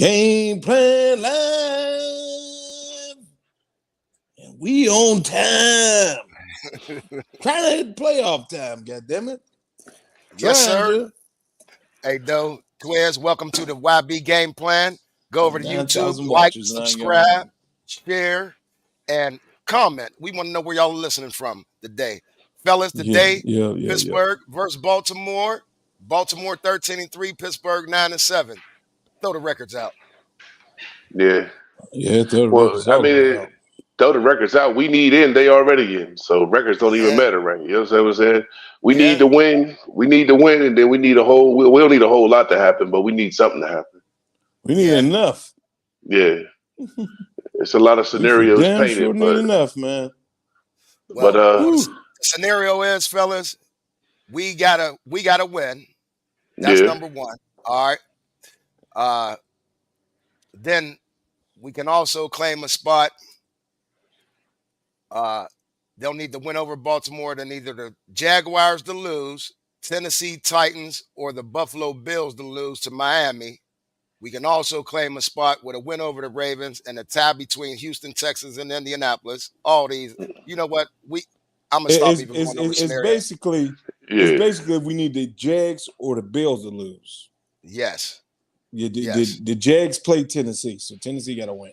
Game plan live. And we on time. Trying to hit playoff time, goddammit. Yes, sir. Hey, Doe, Quiz, welcome to the YB Game Plan. Go over to YouTube, like, subscribe, share, and comment. We want to know where y'all are listening from today. Fellas, today, Pittsburgh versus Baltimore. Baltimore 13-3, Pittsburgh 9-7. Throw the records out. Yeah. Yeah, throw the records out. Throw the records out. We need in, they already in. So records don't even matter, right? You know what I'm saying? We need to win. We need to win, and then we need we don't need a whole lot to happen, but we need something to happen. We need enough. Yeah. It's a lot of scenarios painted. Sure but need enough, man. Well, the scenario is, fellas, we gotta win. That's number one. All right. Then we can also claim a spot. They'll need to win over Baltimore. Then either the Jaguars to lose, Tennessee Titans, or the Buffalo Bills to lose to Miami. We can also claim a spot with a win over the Ravens and a tie between Houston, Texas, and Indianapolis. All these, you know what? I'm gonna stop even going over scenarios. It's basically we need the Jags or the Bills to lose. Yes. The Jags play Tennessee, so Tennessee got to win.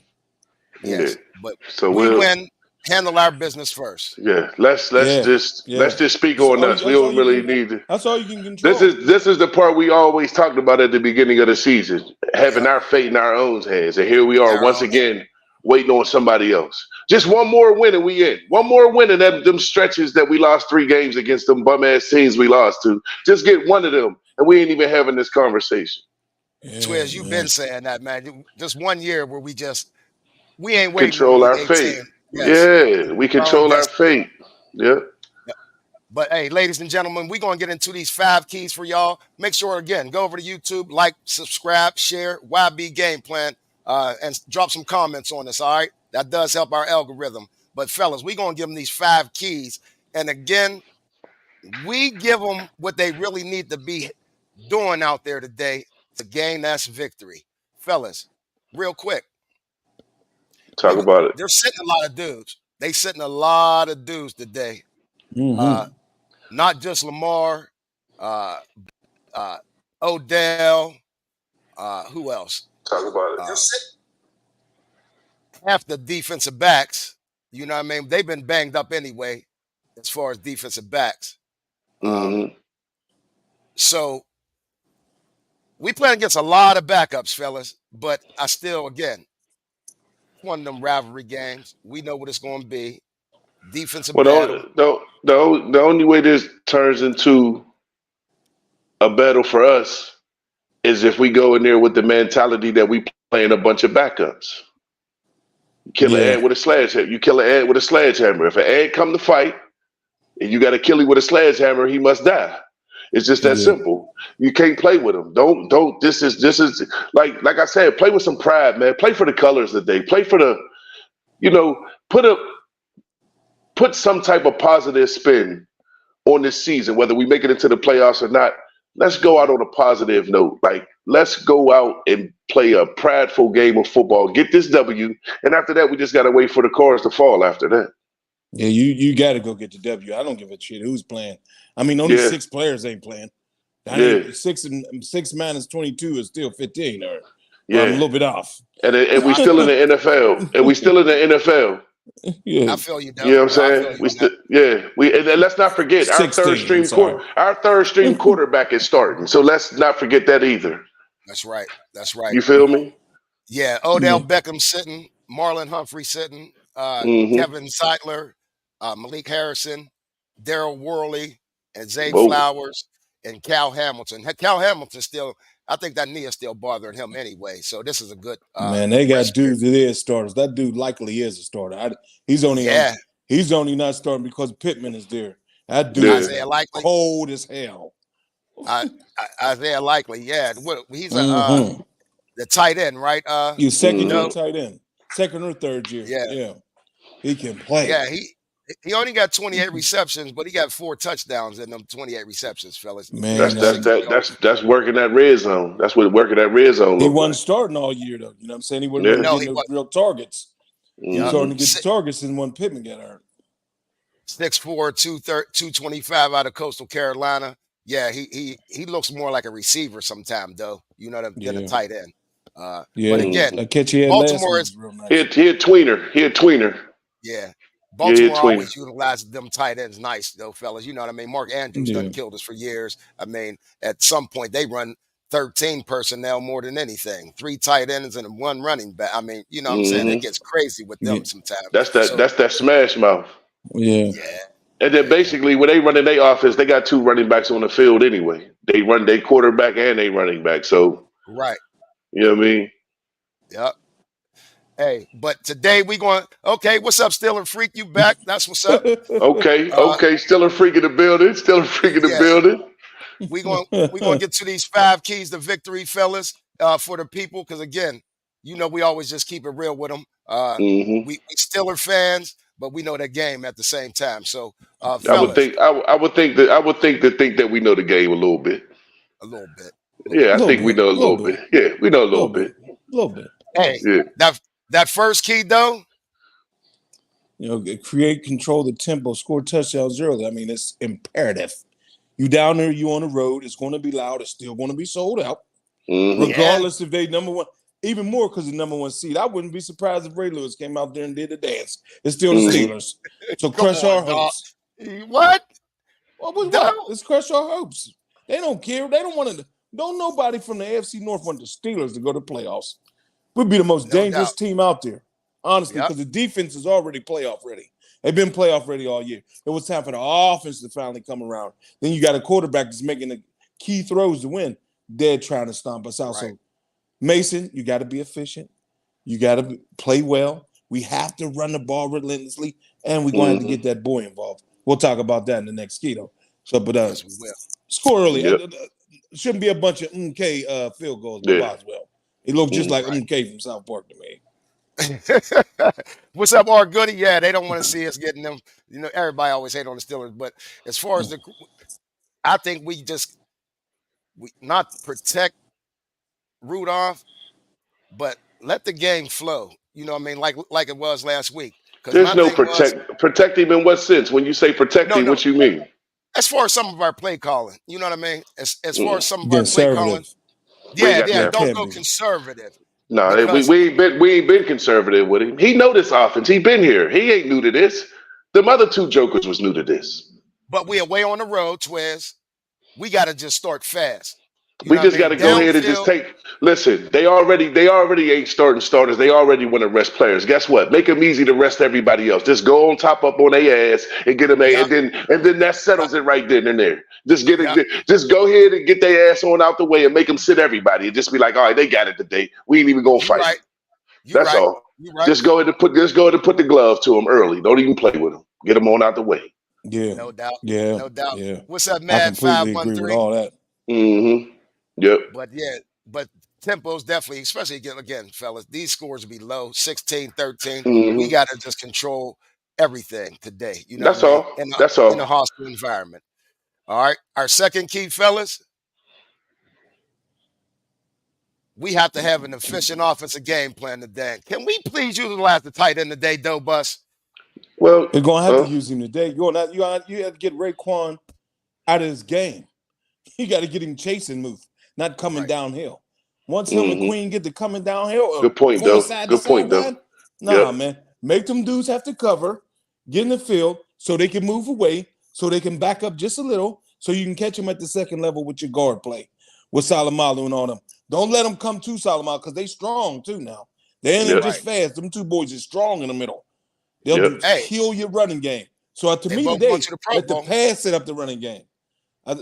Yes, but so we win. Handle our business first. Yeah, let's just speak on us. We don't really need to. That's all you can control. This is the part we always talked about at the beginning of the season, having our fate in our own hands, and here we are once again waiting on somebody else. Just one more win and we in. One more win in them stretches that we lost 3 games against them bum ass teams we lost to. Just get one of them, and we ain't even having this conversation. Twiz, you've been saying that, man. Just 1 year where we ain't waiting. Control our fate. Yeah, we control our fate. Yeah. But hey, ladies and gentlemen, we're going to get into these 5 keys for y'all. Make sure, again, go over to YouTube, like, subscribe, share, YB Game Plan, and drop some comments on this, all right? That does help our algorithm. But fellas, we're going to give them these 5 keys. And again, we give them what they really need to be doing out there today to gain that victory. Fellas, real quick. Talk about it. They're sitting a lot of dudes. They sitting a lot of dudes today. Not just Lamar, Odell. Who else? Talk about it. Half the defensive backs. You know what I mean? They've been banged up anyway, as far as defensive backs. So we play against a lot of backups, fellas. But I still, again, one of them rivalry games. We know what it's going to be. Defensive battle. The only way this turns into a battle for us is if we go in there with the mentality that we playing a bunch of backups. You kill an ant with a sledgehammer. You kill an ant with a sledgehammer. If an ant come to fight and you got to kill him with a sledgehammer, he must die. It's just that simple. You can't play with them. Don't. This is like I said. Play with some pride, man. Play for the colors today. Play for the, put some type of positive spin on this season. Whether we make it into the playoffs or not, let's go out on a positive note. Like let's go out and play a prideful game of football. Get this W, and after that, we just gotta wait for the cards to fall. After that. Yeah, you got to go get the W. I don't give a shit who's playing. I mean, only 6 players ain't playing. 6 minus 22 is still 15, or I'm a little bit off. And we still in the NFL. And we still in the NFL. I feel you, Doug. You know what I'm saying? And let's not forget 16, our third string quarterback is starting. So let's not forget that either. That's right. You feel me? Yeah, Odell Beckham sitting, Marlon Humphrey sitting, Kevin Zeitler, Malik Harrison, Daryl Worley, and Zay Flowers, and Cal Hamilton. Cal Hamilton still, I think that knee is still bothering him anyway. So this is a good man. They got dudes that is starters. That dude likely is a starter. He's only not starting because Pittman is there. That dude is cold as hell. Isaiah Likely, he's the tight end, right? He's second year tight end, second or third year. Yeah, he can play. Yeah, He only got 28 receptions, but he got 4 touchdowns in them 28 receptions, fellas. Man, that's working that red zone. That's what working that red zone. He wasn't starting all year though. You know what I'm saying? He wasn't getting the real targets. He was starting to get the targets and when Pittman got hurt. 6'4", 225 out of Coastal Carolina. Yeah, he looks more like a receiver sometime though. You know, than a tight end. But again, that catch he had Baltimore is real nice. He a tweener. Yeah. Baltimore always utilizes them tight ends nice though, fellas. You know what I mean? Mark Andrews done killed us for years. I mean, at some point they run 13 personnel more than anything. 3 tight ends and 1 running back. I mean, you know what I'm saying? It gets crazy with them sometimes. That's that smash mouth. Yeah. And then basically when they run in their offense, they got 2 running backs on the field anyway. They run their quarterback and they running back. So right. You know what I mean? Yep. Hey, but today we going, okay, what's up, Steeler Freak? You back? That's what's up. Okay, Steeler Freak in the building. We going to get to these 5 keys to victory, fellas, for the people. Because again, you know, we always just keep it real with them. We Steeler fans, but we know the game at the same time. So, fellas, I would think that we know the game a little bit. Yeah, I think we know a little bit. Yeah, we know a little bit. A little bit. Hey, that first key though, you know, create, control the tempo, score touchdowns early. I mean, it's imperative. You down there, you on the road. It's going to be loud. It's still going to be sold out, regardless if they number one. Even more because the number 1 seed. I wouldn't be surprised if Ray Lewis came out there and did the dance. It's still the Steelers. So crush our hopes. What? What? Let's crush our hopes. They don't care. They don't want to. Don't nobody from the AFC North want the Steelers to go to playoffs. We'd be the most dangerous team out there, honestly, because the defense is already playoff ready. They've been playoff ready all year. It was time for the offense to finally come around. Then you got a quarterback that's making the key throws to win. They're trying to stomp us out. Right. So, Mason, you got to be efficient. You got to play well. We have to run the ball relentlessly, and we're going to have to get that boy involved. We'll talk about that in the next key, though. So, but score early. Yep. Shouldn't be a bunch of field goals, but Boswell. He looked just like from South Park to me. What's up, R. Goody? Yeah, they don't want to see us getting them. You know, everybody always hate on the Steelers, but as far as I think we not protect Rudolph, but let the game flow. You know what I mean? Like it was last week. There's no protect him in what sense? When you say protect him, what you mean? As far as some of our play calling, you know what I mean? As far as some of our play calling, don't go conservative. No, we ain't been conservative with him. He know this offense. He been here. He ain't new to this. Them other 2 jokers was new to this. But we away on the road, Twiz. We got to just start fast. We just got to go ahead and just take. Listen, they already ain't starters. They already want to rest players. Guess what? Make them easy to rest everybody else. Just go on top up on their ass and get them, and then that settles it right then and there. Just just go ahead and get their ass on out the way and make them sit everybody and just be like, all right, they got it today. We ain't even gonna fight. That's all. Just go ahead and put the glove to them early. Don't even play with them. Get them on out the way. Yeah, no doubt. Yeah, no doubt. Yeah. What's up, Mad 513? All that. Yep. But tempo's definitely, especially again, fellas, these scores will be low, 16, 13. We got to just control everything today. You know, that's all. That's all. In a hostile environment. All right. Our second key, fellas, we have to have an efficient offensive game plan today. Can we please utilize the tight end today, though, Bus? Well, you're gonna have to use him today. You have to get Raekwon out of his game. You got to get him chasing move, not coming downhill. Once him and Queen get to coming downhill, good point though. Good point though. Nah, man, make them dudes have to cover, get in the field so they can move away, so they can back up just a little, so you can catch them at the second level with your guard play with Salomalu and all them. Don't let them come to Salomalu because they strong too now. They ain't just fast. Them 2 boys are strong in the middle. They'll kill your running game. So to me today, let the pass set up the running game.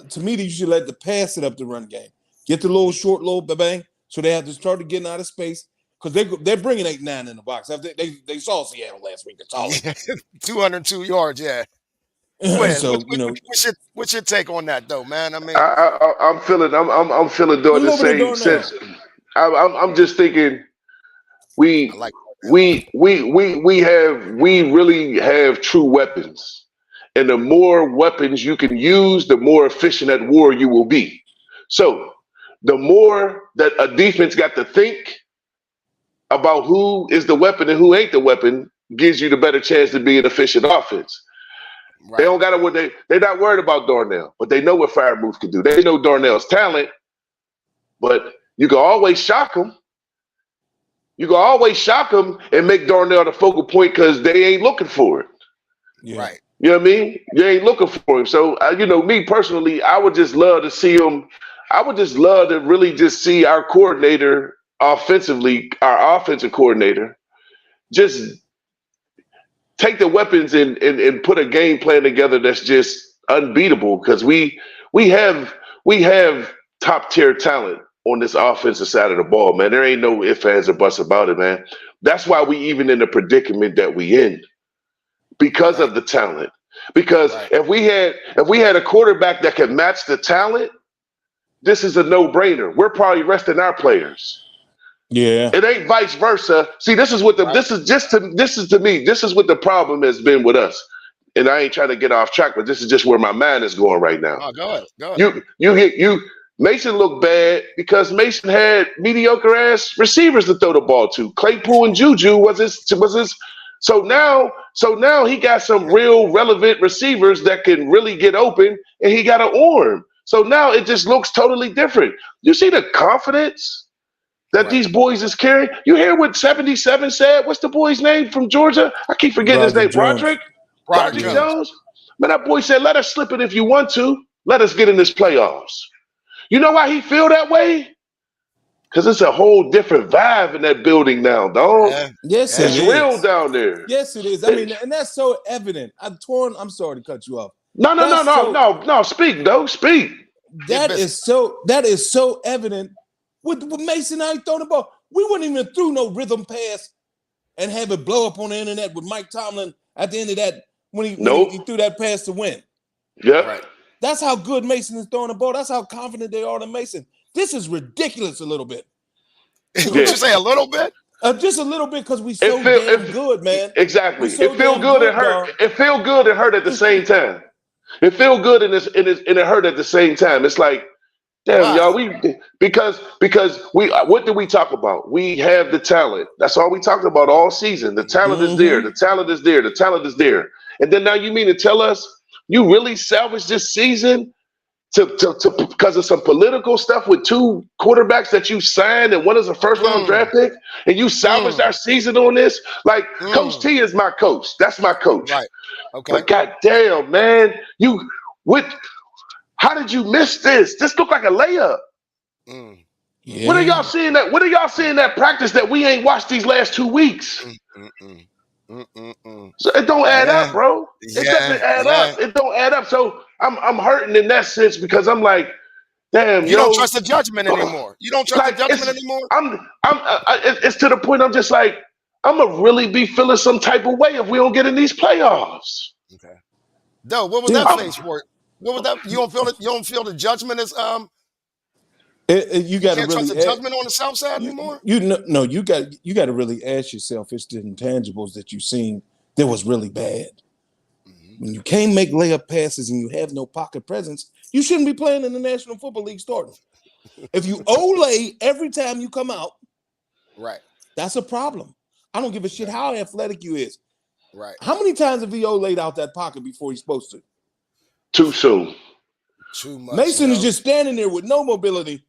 To me, you should let the pass set up the run game. Get the little short, little bang, so they have to start getting out of space because they're bringing 8-9 in the box. They saw Seattle last week. It's all 202 yards, yeah. So what's your take on that, though, man? I mean, I'm feeling doing the same sense. I'm just thinking we we really have true weapons, and the more weapons you can use, the more efficient at war you will be. So the more that a defense got to think about who is the weapon and who ain't the weapon, gives you the better chance to be an efficient offense. Right. They don't got to. They're not worried about Darnell, but they know what Firemoose can do. They know Darnell's talent, but you can always shock them. You can always shock them and make Darnell the focal point because they ain't looking for it. Yeah. Right. You know what I mean? You ain't looking for him. So, me personally, I would just love to see him. I would just love to really just see our coordinator offensively, our offensive coordinator, just take the weapons and put a game plan together that's just unbeatable because we have top tier talent on this offensive side of the ball, man. There ain't no ifs, ands, or buts about it, man. That's why we even in the predicament that we in because of the talent. Because if we had a quarterback that could match the talent, this is a no-brainer. We're probably resting our players. Yeah. It ain't vice versa. See, this is what this is to me. This is what the problem has been with us. And I ain't trying to get off track, but this is just where my mind is going right now. Oh, go ahead. You Mason looked bad because Mason had mediocre ass receivers to throw the ball to. Claypool and Juju was his. So now he got some real relevant receivers that can really get open, and he got an arm. So now it just looks totally different. You see the confidence that these boys is carrying. You hear what 77 said? What's the boy's name from Georgia? I keep forgetting his name. Broderick Jones. Man, that boy said, "Let us slip it if you want to. Let us get in this playoffs." You know why he feel that way? Because it's a whole different vibe in that building now, dog. Yeah. Yes, It's it is. real down there. Yes, it is. I mean, and that's so evident. I'm sorry to cut you off. No. Speak, though. Speak. That is so evident. With Mason, I ain't throwing the ball. We wouldn't even throw no rhythm pass and have it blow up on the internet with Mike Tomlin at the end of that when he threw that pass to win. Yeah. Right. That's how good Mason is throwing the ball. That's how confident they are in Mason. This is ridiculous a little bit. Would you say a little bit? Just a little bit because we so damn good, man. Exactly. So it feel good and hurt. dog. It feel good and hurt at the same time. It feel good and it hurt at the same time. It's like, damn, y'all, because what did we talk about? We have the talent. That's all we talked about all season. The talent is there. The talent is there. The talent is there. And then now you mean to tell us you really salvaged this season to because of some political stuff with two quarterbacks that you signed and one is a first round draft pick, and you salvaged our season on this? Like Coach T is my coach. That's my coach. Right. Okay. But goddamn, man, how did you miss this? This looked like a layup. Yeah. What are y'all seeing that? What are y'all seeing that practice that we ain't watched these last 2 weeks? So it don't add up, bro. It doesn't add up. It don't add up. So I'm hurting in that sense because I'm like, damn, you don't trust the judgment anymore. You don't trust the judgment anymore. It's to the point I'm just like, I'm gonna really be feeling some type of way if we don't get in these playoffs. Okay. Though, what was that face for? What was that? You don't feel it? You don't feel the judgment is you got to can't really trust the judgment on the south side anymore? You got to really ask yourself, it's the intangibles that you've seen that was really bad. When you can't make layup passes and you have no pocket presence, you shouldn't be playing in the National Football League starting. If you Olay every time you come out, right, that's a problem. I don't give a shit how athletic you is. Right. How many times have he Olayed out that pocket before he's supposed to? Too soon. Too much. Mason is just standing there with no mobility.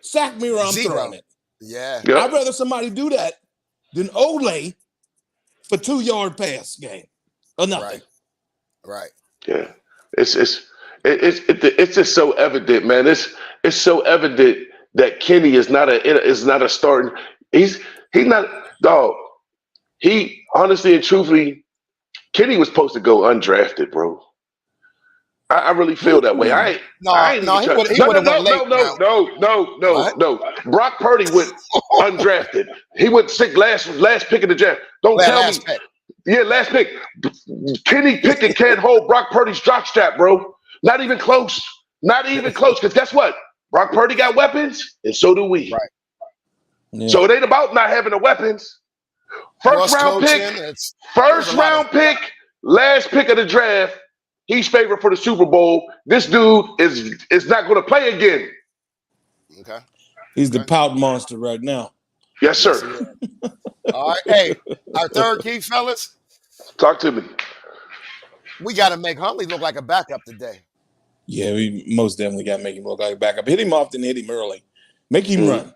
Sack me or I'm throwing it. Yeah. Yep. I'd rather somebody do that than Olay for 2-yard pass game or nothing. Right. Yeah. It's just so evident, man. It's so evident that Kenny is not a starting. He's not, dog. He honestly and truthfully, Kenny was supposed to go undrafted, bro. I really feel that way. He would have went late. No. Brock Purdy went undrafted. He went sick last pick of the draft. Don't tell me. Pick. Yeah, last pick. Kenny Pickett can't hold Brock Purdy's jockstrap, bro. Not even close. Not even close. Because guess what? Brock Purdy got weapons, and so do we. Right. Yeah. So it ain't about not having the weapons. First round pick, last pick of the draft. He's favored for the Super Bowl. This dude is not going to play again. Okay. He's the pout monster right now. Yes, sir. All right. Hey, our third key, fellas. Talk to me. We got to make Huntley look like a backup today. Yeah, we most definitely got to make him look like a backup. Hit him often, hit him early. Make him run.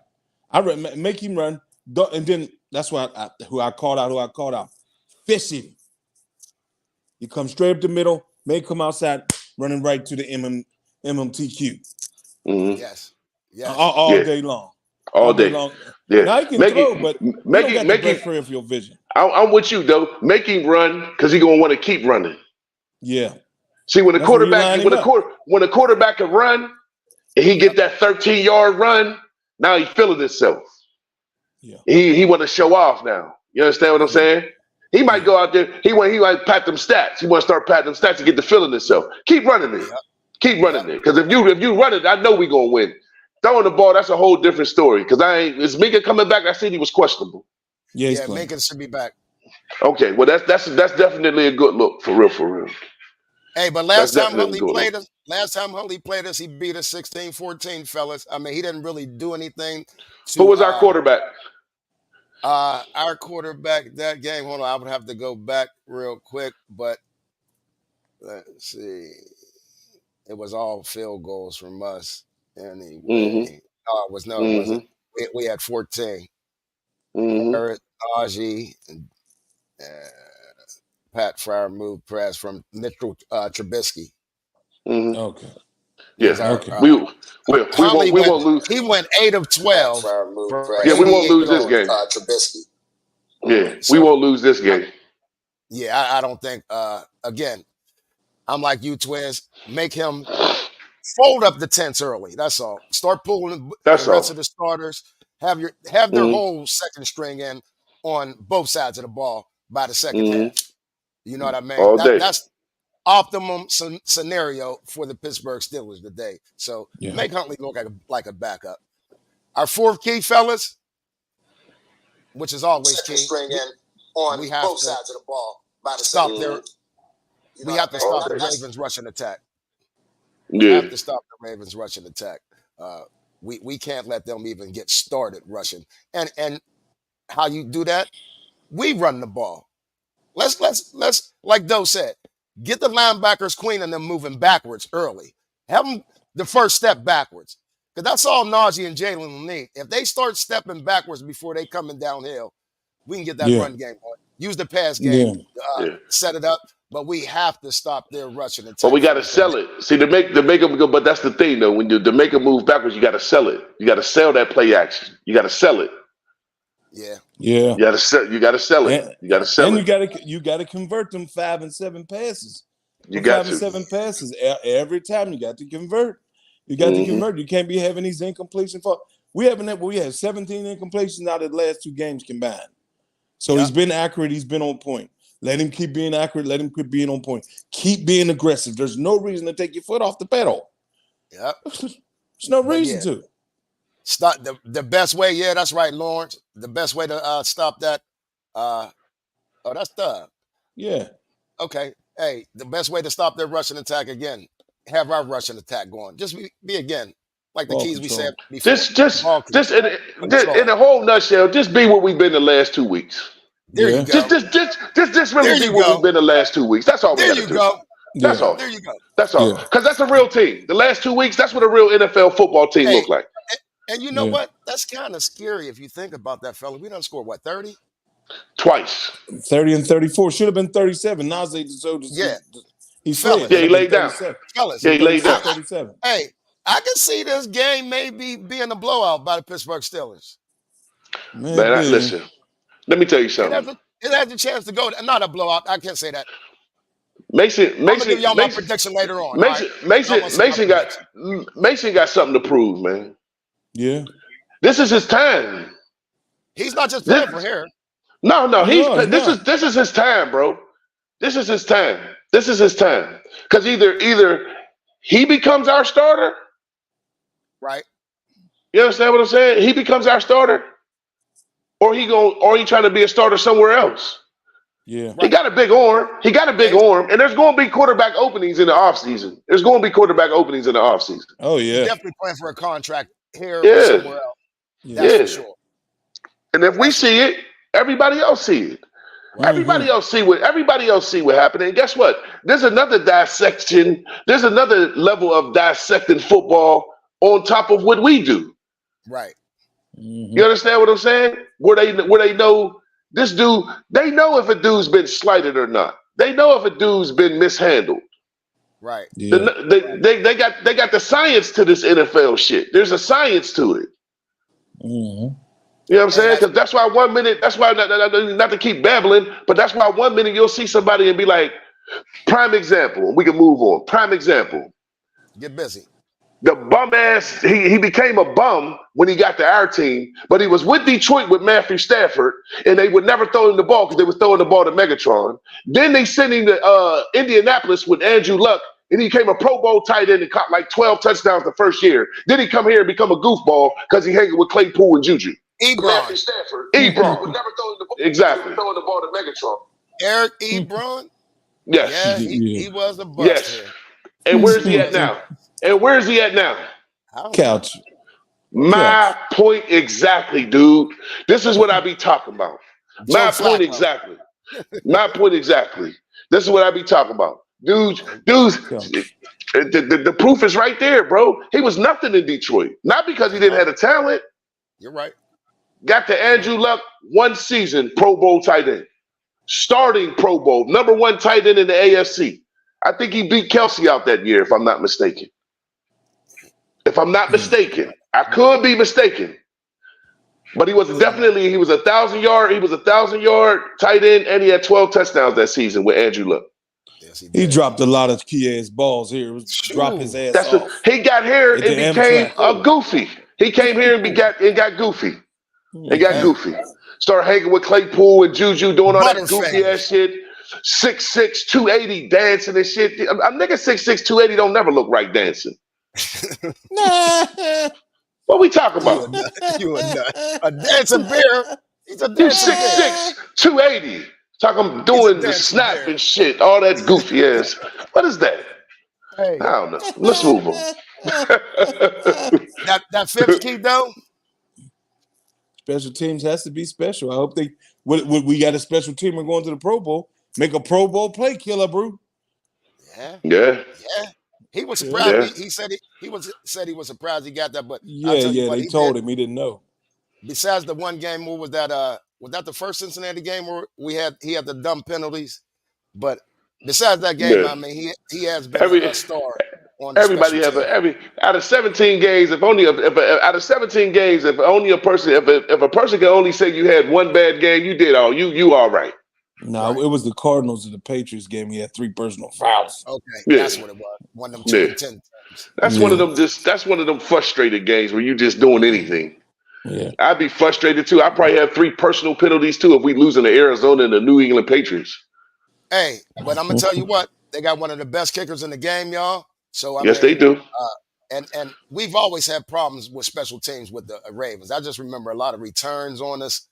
Make him run. And then that's why who I called out. Fish him. You come straight up the middle, make him outside, running right to the MMTQ. Yes. All day long. All day long. Yeah. Now he can throw, but make him peripheral vision. I'm with you though. Make him run because he's gonna want to keep running. Yeah. See, when the quarterback can run and he get that 13-yard run, now he's feeling himself. Yeah. He want to show off now. You understand what I'm saying? He might go out there. He might pat them stats. He want to start patting them stats to get the feeling himself. Keep running it. Keep running it. Because if you run it, I know we gonna win. Throwing the ball, that's a whole different story. Because is Minka coming back? I said he was questionable. Yeah, Minka should be back. Okay, well that's definitely a good look for real. Hey, but last time Huntley played us, he beat us 16-14, fellas. I mean, he didn't really do anything. Who was our quarterback? Our quarterback that game. Hold on, I would have to go back real quick, but let's see. It was all field goals from us. Anyway. No, it wasn't. We had 14. Eric Najee and Pat Fryer moved press from Mitchell Trubisky. Okay. Yeah. We won't lose. He went 8 of 12. Yeah, we won't lose this game. Trubisky. Yeah, we won't lose this game. Yeah, I don't think. Again, I'm like you, Twins. Make him fold up the tents early. That's all. Start pulling the rest of the starters. Have their whole second string in on both sides of the ball by the second half. You know what I mean? That's optimum scenario for the Pittsburgh Steelers today. So make Huntley look like a backup. Our fourth key, fellas, which is always key. String in on both sides of the ball by the stop their. We have to stop the Ravens' rushing attack. We have to stop the Ravens' rushing attack. We can't let them even get started rushing. And how you do that? We run the ball. Let's like Doe said, get the linebackers Queen and them moving backwards early. Have them the first step backwards. Because that's all Najee and Jalen will need. If they start stepping backwards before they coming downhill, we can get that run game on. Use the pass game, set it up. But we have to stop their rushing attack. But we got to sell it. See, to make them go. But that's the thing, though. When to make them move backwards, you got to sell it. You got to sell that play action. You got to sell it. Yeah. You got to sell. You got to sell it. You got to sell it. And you got to convert them 5 and 7 passes. You got 5 and 7 passes every time. You got to convert. You got to convert. You can't be having these incompletions. We have 17 incompletions out of the last 2 games combined. So he's been accurate. He's been on point. Let him keep being accurate. Let him keep being on point. Keep being aggressive. There's no reason to take your foot off the pedal. Yep. There's no reason to. Stop the best way. Yeah, that's right, Lawrence. The best way to stop that. That's Doug. Yeah. Okay. Hey, the best way to stop their rushing attack again. Have our rushing attack going. Just be again like the keys control. We said before. Just in a whole nutshell. Just be what we've been the last 2 weeks. There you go. Just really be what we've been the last 2 weeks. That's all we got to do. That's all. There you go. That's all. Because that's a real team. The last 2 weeks, that's what a real NFL football team look like. And you know what? That's kind of scary if you think about that, fella. We done scored, 30? Twice. 30 and 34. Should have been 37. Najee he slid. Yeah, he laid down. Fellas. Yeah, he laid down. 37. Hey, I can see this game maybe being a blowout by the Pittsburgh Steelers. Man, listen. Let me tell you something. It has a chance to go. Not a blowout. I can't say that. Mason, I'm gonna give y'all my prediction later on. Mason got something to prove, man. Yeah. This is his time. He's not just playing for here. No. This is his time, bro. This is his time. This is his time. Because either he becomes our starter. Right. You understand what I'm saying? He becomes our starter. or he trying to be a starter somewhere else. Yeah. He got a big arm. And there's going to be quarterback openings in the offseason. Oh He's yeah. definitely playing for a contract here or Yeah. somewhere else. Yeah. That's for sure. And if we see it, everybody else see it. Mhm. Everybody else see what happened. And guess what? There's another dissection. There's another level of dissecting football on top of what we do. Right. Mhm. You understand what I'm saying? Where they know this dude, they know if a dude's been slighted or not. They know if a dude's been mishandled. Right. Yeah. They got the science to this NFL shit. There's a science to it. Mhm. You know what I'm saying? Because that's why not to keep babbling, but that's why 1 minute you'll see somebody and be like, prime example, and we can move on. Prime example. Get busy. The bum ass, he became a bum when he got to our team, but he was with Detroit with Matthew Stafford, and they would never throw him the ball because they were throwing the ball to Megatron. Then they sent him to Indianapolis with Andrew Luck, and he became a Pro Bowl tight end and caught like 12 touchdowns the first year. Then he come here and become a goofball because he hanging with Claypool and Juju. Ebron. Stafford. Ebron. Would never throw the ball. Exactly. Throwing the ball to Megatron. Eric Ebron. Yes. Yeah, he was a bust Yes. here. And where's he at now? Couch. My point exactly, dude. This is what I be talking about. My point exactly. This is what I be talking about. Dudes, the proof is right there, bro. He was nothing in Detroit. Not because he didn't have the talent. You're right. Got to Andrew Luck, 1 season, Pro Bowl tight end. Starting Pro Bowl, number 1 tight end in the AFC. I think he beat Kelsey out that year, if I'm not mistaken. I could be mistaken. But he was a 1,000-yard tight end, and he had 12 touchdowns that season with Andrew Luck. Yes, he dropped a lot of key ass balls here. It was drop his ass off. He got here and became a goofy. He came here and got goofy. Started hanging with Claypool and Juju, doing all that goofy ass shit. 6'6", 280, dancing and shit. A nigga 6'6", 280 don't never look right dancing. What we talking about? You a nut. A dancing bear. He's a dancing 6'6", 280. Talking doing the snap and shit. All that goofy ass. What is that? Hey. I don't know. Let's move on. that fifth key though. Special teams has to be special. I hope we got a special teamer going to the Pro Bowl. Make a Pro Bowl play, killer, bro. Yeah. He was surprised. He said he was surprised he got that. But they told him he didn't know. Besides the one game, what was that? Was that the first Cincinnati game where he had the dumb penalties? But besides that game, I mean, he has been a star. On everybody have out of 17 games. If only out of 17 games, if a person can only say you had one bad game, you did all you all right. No, it was the Cardinals and the Patriots game. He had 3 personal fouls. Okay, that's what it was. One of them 2 and 10 times. That's one of them. That's one of them frustrated games where you just doing anything. Yeah, I'd be frustrated too. I probably have 3 personal penalties too if we losing to Arizona and the New England Patriots. Hey, but I'm gonna tell you what, they got one of the best kickers in the game, y'all. So yes, they do. And we've always had problems with special teams with the Ravens. I just remember a lot of returns on us,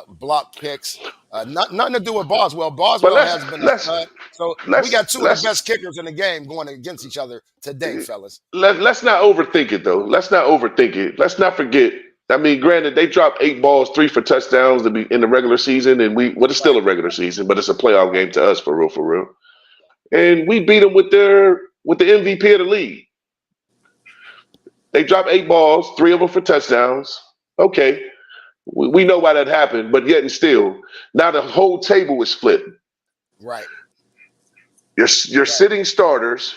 block kicks. Nothing to do with Boswell. Boswell has been a stud. So we got 2 of the best kickers in the game going against each other today, fellas. Let's not overthink it, though. Let's not overthink it. Let's not forget. I mean, granted, they dropped 8 balls, 3 for touchdowns to be in the regular season, and it's still a regular season, but it's a playoff game to us, for real. And we beat them with the MVP of the league. They dropped 8 balls, 3 of them for touchdowns. Okay. We know why that happened, but yet and still, now the whole table is flipped. Right. Your sitting starters.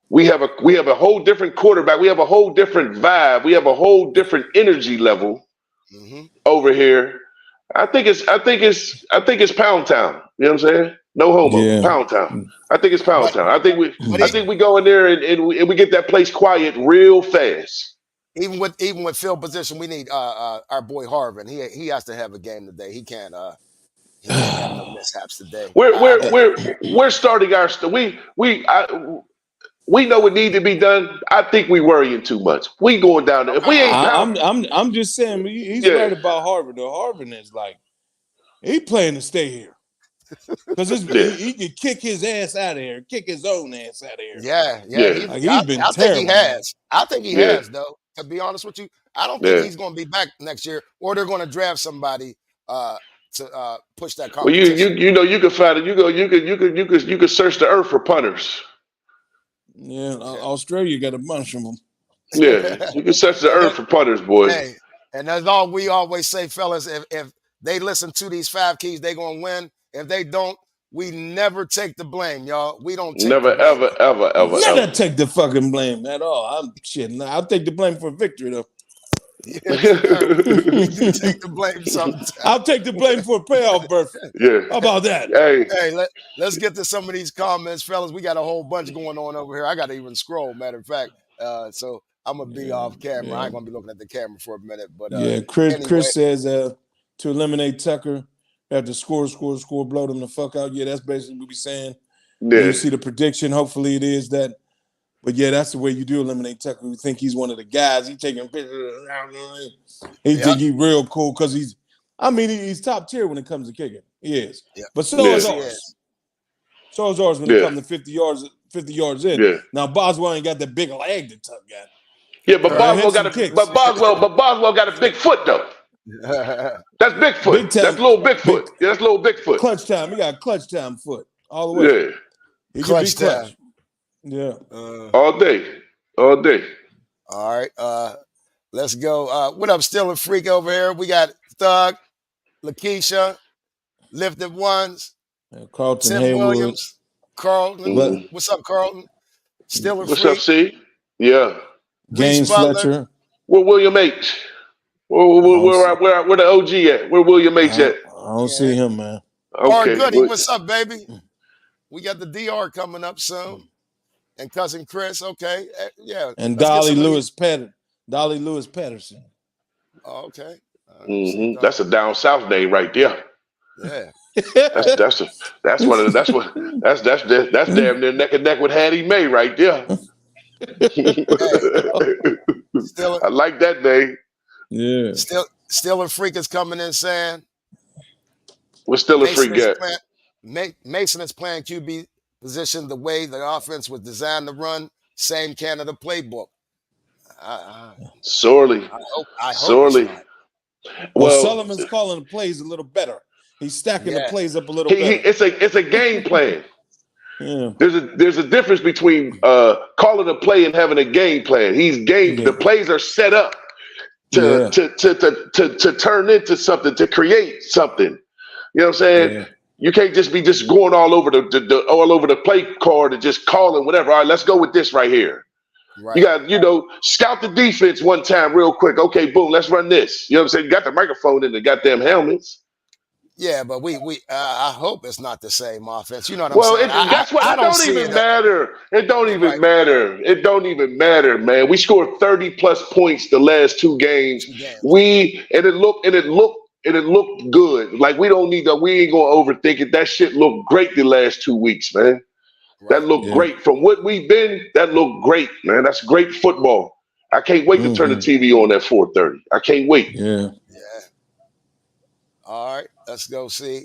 We have a whole different quarterback. We have a whole different vibe. We have a whole different energy level over here. I think it's Pound Town. You know what I'm saying? No homo. Yeah. Pound Town. I think it's Pound Town. I think we go in there and we get that place quiet real fast. Even with field position, we need our boy Harvin. He has to have a game today. He can't have no mishaps today. We're starting our We know what needs to be done. I think we worrying too much. We going down there. If we ain't I'm just saying he's yeah, right about Harvard. Though Harvard is like he planning to stay here because yeah, he could kick his ass out of here, kick his own ass out of here. Yeah. yeah, Like he's been I think he terrible, man. has. I think he yeah, has, though. To be honest with you, I don't think yeah. he's going to be back next year, or they're going to draft somebody to push that Well, competition. you know you can find it. You could search the earth for punters. Yeah, Australia got a bunch of them. Yeah, you can search the earth for punters, boy. Hey, and that's all we always say, fellas. If they listen to these 5 keys, they gonna win. If they don't, we never take the blame, y'all. We don't take Never, the blame. ever. Never take the fucking blame at all. I'll take the blame for victory though. Yeah, we do take the blame sometimes. I'll take the blame for a playoff berth. Yeah. How about that? Hey, Hey, let's get to some of these comments, fellas. We got a whole bunch going on over here. I got to even scroll, matter of fact. So I'm gonna be off camera. yeah. I ain't gonna be looking at the camera for a minute. But Yeah, anyway, Chris says to eliminate Tucker, have to score, blow them the fuck out. Yeah, that's basically what we're saying. yeah. You see the prediction. Hopefully it is that. But yeah, that's the way you do eliminate Tucker. We think he's one of the guys. He taking pictures. He think he's real cool because he's top tier when it comes to kicking. He is. Yeah. But so Yeah. is ours. So is ours when it comes to 50 yards in. Yeah. Now Boswell ain't got that big leg that Tuck got. Yeah, but Boswell hit got some a kicks. but Boswell got a big foot though. That's Bigfoot. Big time. That's little Bigfoot. Yeah, that's little Bigfoot. Clutch time. He got clutch time foot all the way. Yeah. He can Clutch be clutch. time. Yeah. All day. All right. Let's go. What up, Still a Freak over here? We got Thug, Lakeisha, Lifted Ones, Carlton Tim Haywood. Williams, Carlton. Mhm. What's up, Carlton? Still a What's Freak. up, C? Yeah. Gaines Butler. Fletcher. Where William H? Where the OG at? Where William H at? I don't see him, man. Okay. Goody, what's up, baby? We got the DR coming up soon. And cousin Chris, okay. Yeah. And let's get Dolly some of Lewis Patterson. Oh, okay. Mhm. That's a down south name right there. Yeah. That's damn near neck and neck with Hattie Mae right there. I like that name. Yeah. Still a Freak is coming in saying We're still a freak at. Mason is playing QB position the way the offense was designed to run. Same Canada playbook. Sorely. I hope Sorely. it's not. Well, Sullivan's calling the plays a little better. He's stacking the plays up a little better. It's a game plan. Yeah. There's a difference between calling a play and having a game plan. The plays are set up to turn into something, to create something. You know what I'm saying? Yeah. You can't just be going all over the play card and just calling whatever. All right, let's go with this right here. Right. You got, scout the defense one time real quick. Okay, boom, let's run this. You know what I'm saying? You got the microphone in the goddamn helmets. Yeah, but I hope it's not the same offense. You know what I'm saying? That's what I it don't even matter. It don't even matter. It don't even matter, man. We scored 30 plus points the last 2 games. It looked good. Like we ain't gonna overthink it. That shit looked great the last 2 weeks, man. Right. That looked great. From what we've been, that looked great, man. That's great football. I can't wait to turn the TV on at 4:30. I can't wait. Yeah. All right, let's go see.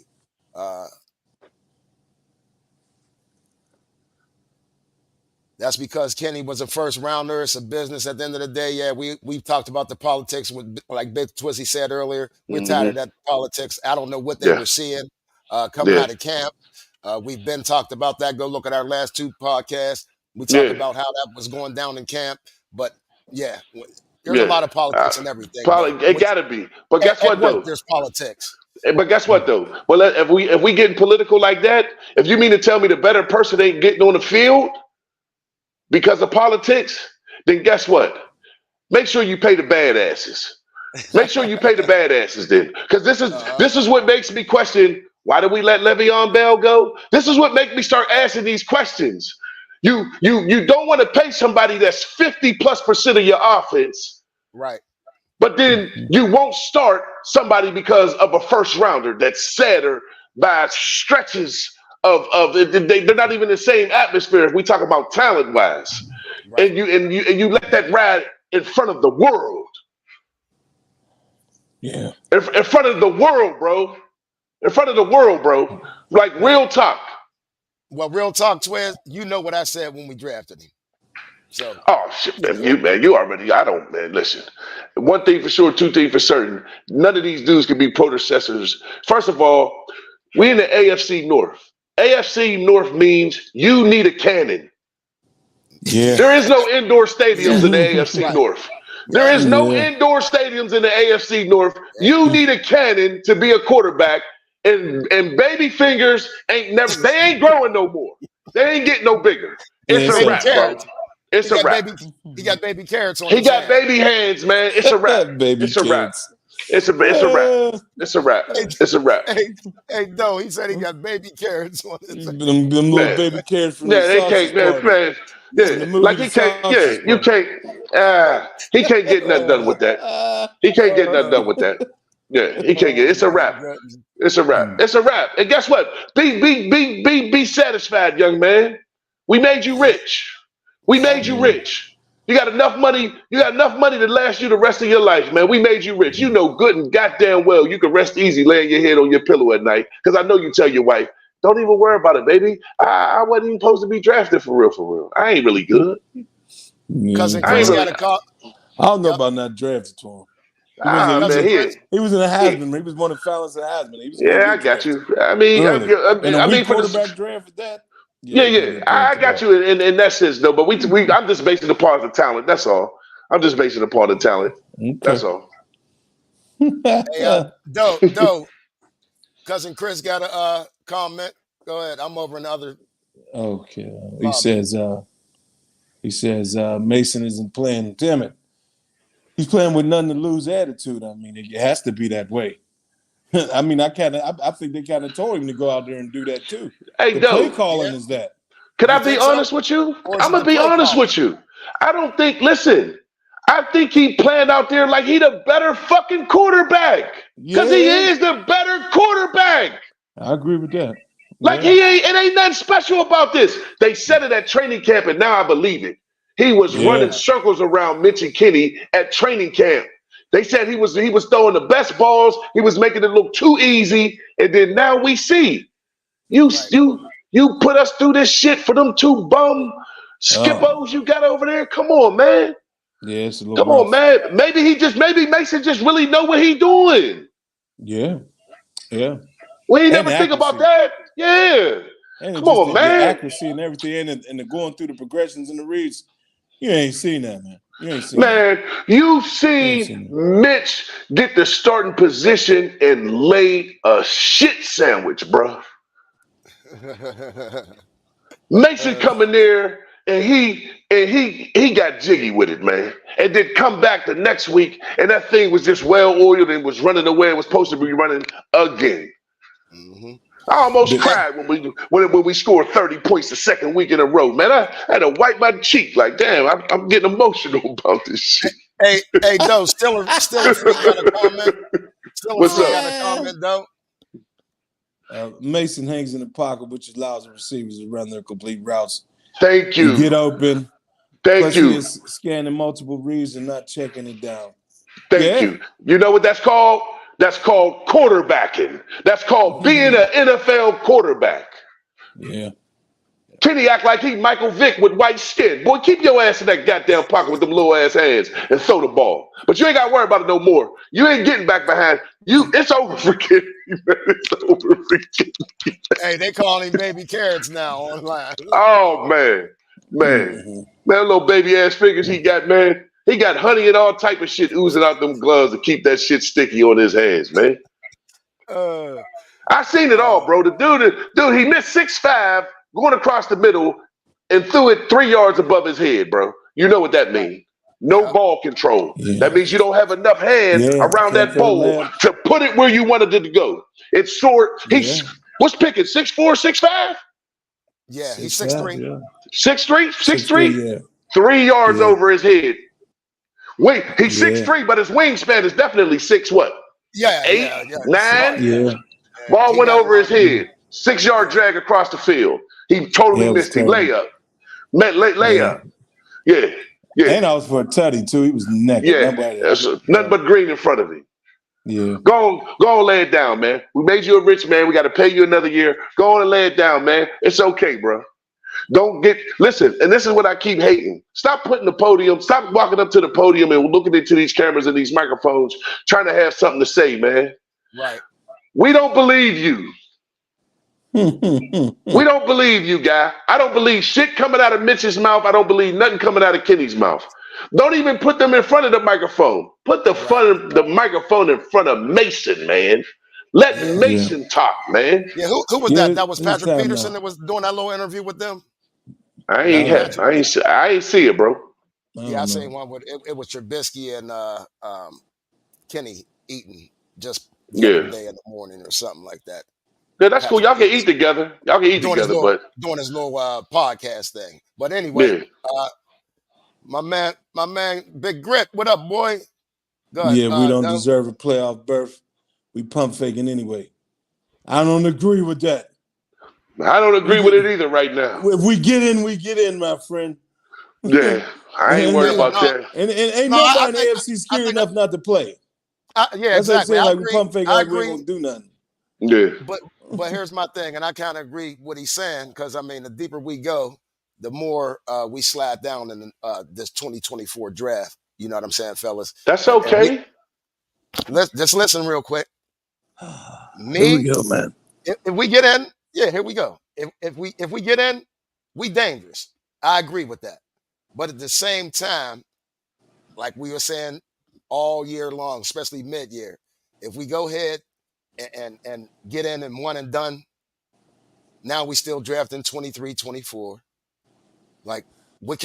That's because Kenny was a first rounder. It's a business at the end of the day. Yeah, we've talked about the politics with, like Big Twizzy said earlier. We're tired of that politics. I don't know what they were seeing coming out of camp. We've been talked about that. Go look at our last 2 podcasts. We talked about how that was going down in camp. But there's a lot of politics and everything. It gotta be. But guess what though? There's politics. But guess what though? Well, if we getting political like that, if you mean to tell me the better person ain't getting on the field because of politics, then guess what? Make sure you pay the badasses. Make sure you pay the badasses then, because this is what makes me question. Why did we let Le'Veon Bell go? This is what makes me start asking these questions. You don't want to pay somebody that's 50+% of your offense, right? But then you won't start somebody because of a first rounder that's sadder by stretches they're not even in the same atmosphere if we talk about talent wise. Right. And you let that ride in front of the world. Yeah. In front of the world, bro. In front of the world, bro. Like real talk. Well, real talk, Twins. You know what I said when we drafted him. So. Oh shit, man, you already. I don't, man. Listen, one thing for sure, two things for certain. None of these dudes can be predecessors. First of all, we in the AFC North. AFC North means you need a cannon. Yeah. There is no indoor stadiums in the AFC Right. North. There is no indoor stadiums in the AFC North. You need a cannon to be a quarterback, and baby fingers ain't never. They ain't growing no more. They ain't getting no bigger. It's a wrap, bro. It's a wrap. He got baby carrots on. He got baby hands, man. It's a wrap. Baby It's a wrap. kids. It's a wrap. It's a wrap. It's a wrap. Hey, no, he said he got baby carrots on his Them little baby carrots from Yeah, the they sausage can't, party. man. Yeah, like he can't. Yeah, you can't. He can't get nothing done with that. He can't get nothing done with that. Yeah, he can't get. It's a wrap. It's a wrap. It's a wrap. And guess what? Be satisfied, young man. We made you rich. We made you rich. You got enough money. You got enough money to last you the rest of your life, man. We made you rich. You know good and goddamn well you can rest easy laying your head on your pillow at night. Because I know you tell your wife, don't even worry about it, baby. I wasn't even supposed to be drafted for real, for real. I ain't really good. Cousin Chris got a call. I don't know about not drafted to him. He was in a Heisman. He was one of Fallon's Heisman. He was I got you. I mean, for quarterback draft at that. Yeah. I got you in that sense, though. But I'm just basing it upon the talent. That's all. I'm just basing it upon the talent. Okay. That's all. Hey, Doe. Cousin Chris got a comment. Go ahead. I'm over another. Okay. He says Mason isn't playing. Damn it. He's playing with nothing to lose attitude. I mean, it has to be that way. I mean, I think they kind of told him to go out there and do that too. Hey, the play calling is that. Can I be honest with you? I'm gonna be honest with you. I don't think. Listen, I think he playing out there like he the better fucking quarterback because he is the better quarterback. I agree with that. Like it ain't nothing special about this. They said it at training camp, and now I believe it. He was running circles around Mitch and Kenny at training camp. They said he was throwing the best balls. He was making it look too easy, and then now we see you put us through this shit for them two bum skippos you got over there. Come on, man. Yeah, it's a little. Come on, man. Maybe Mason just really know what he doing. Yeah. We ain't never think about that. Yeah. And come on, man. The accuracy and everything, and the going through the progressions and the reads. You ain't seen that, man. You've seen Mitch get the starting position and lay a shit sandwich, bro. Mason come in there and he got jiggy with it, man. And then come back the next week and that thing was just well oiled and was running the way it was supposed to be running again. Mm-hmm. I almost cried when we scored 30 points the second week in a row, man. I had to wipe my cheek like, damn, I'm getting emotional about this shit. Hey, Doe, still got a comment. What's up? Got a comment, Doe. Mason hangs in the pocket, which allows the receivers to run their complete routes. Thank you. Get open. Thank you. He is scanning multiple reads and not checking it down. Thank you. You know what that's called? That's called quarterbacking. That's called being an NFL quarterback. Yeah. Kenny act like he Michael Vick with white skin. Boy, keep your ass in that goddamn pocket with them little ass hands and throw the ball. But you ain't got to worry about it no more. You ain't getting back behind. It's over for Kenny. It's over for Kenny. Hey, they call him Baby Carrots now online. Oh, man. Man, little baby ass fingers he got, man. He got honey and all type of shit oozing out them gloves to keep that shit sticky on his hands, man. I seen it all, bro. The dude, he missed 6'5", going across the middle and threw it 3 yards above his head, bro. You know what that means. No ball control. Yeah. That means you don't have enough hand around that ball to put it where you wanted it to go. It's short. What's picking? 6'4", 6'5"? Yeah, he's 6'3". Yeah. 6'3"? Yeah. 3 yards over his head. Wait, he's 6'3", but his wingspan is definitely 6 what? Yeah. 8, 9? Yeah. Ball went over his head. 6-yard drag across the field. He totally Yeah, it was missed him. terrible. Layup. Yeah. And I was for a tutty too. He was naked. Yeah. Nothing but green in front of him. Yeah. Go on, lay it down, man. We made you a rich man. We got to pay you another year. Go on and lay it down, man. It's okay, bro. Listen, and this is what I keep hating. Stop putting the podium, stop walking up to the podium and looking into these cameras and these microphones, trying to have something to say, man. Right. We don't believe you. We don't believe you, guy. I don't believe shit coming out of Mitch's mouth. I don't believe nothing coming out of Kenny's mouth. Don't even put them in front of the microphone. Put the microphone in front of Mason, man. Let Mason talk, man. Yeah, who was that? That was Patrick Peterson that was doing that little interview with them? I ain't see it, bro. I seen one with it was Trubisky and Kenny eating just the other day in the morning or something like that. Yeah, that's cool. Y'all can eat together. Doing his little podcast thing. But anyway, my man, Big Grit, what up, boy? Go ahead. Yeah, we don't deserve a playoff berth. We pump faking anyway. I don't agree with that. I don't agree with it either right now. If we get in, my friend. Yeah, I ain't worried about that. And ain't nobody in the AFC scared enough not to play. Yeah, that's exactly. Like we pump fake like we won't do nothing. Yeah. But here's my thing, and I kind of agree with what he's saying, because I mean, the deeper we go, the more we slide down in this 2024 draft. You know what I'm saying, fellas? That's okay. Let's just listen real quick. Here we go, man. If we get in, here we go. If we get in, we dangerous. I agree with that. But at the same time, like we were saying all year long, especially mid-year, if we go ahead and get in and one and done, now we still drafting 23, 24. Like we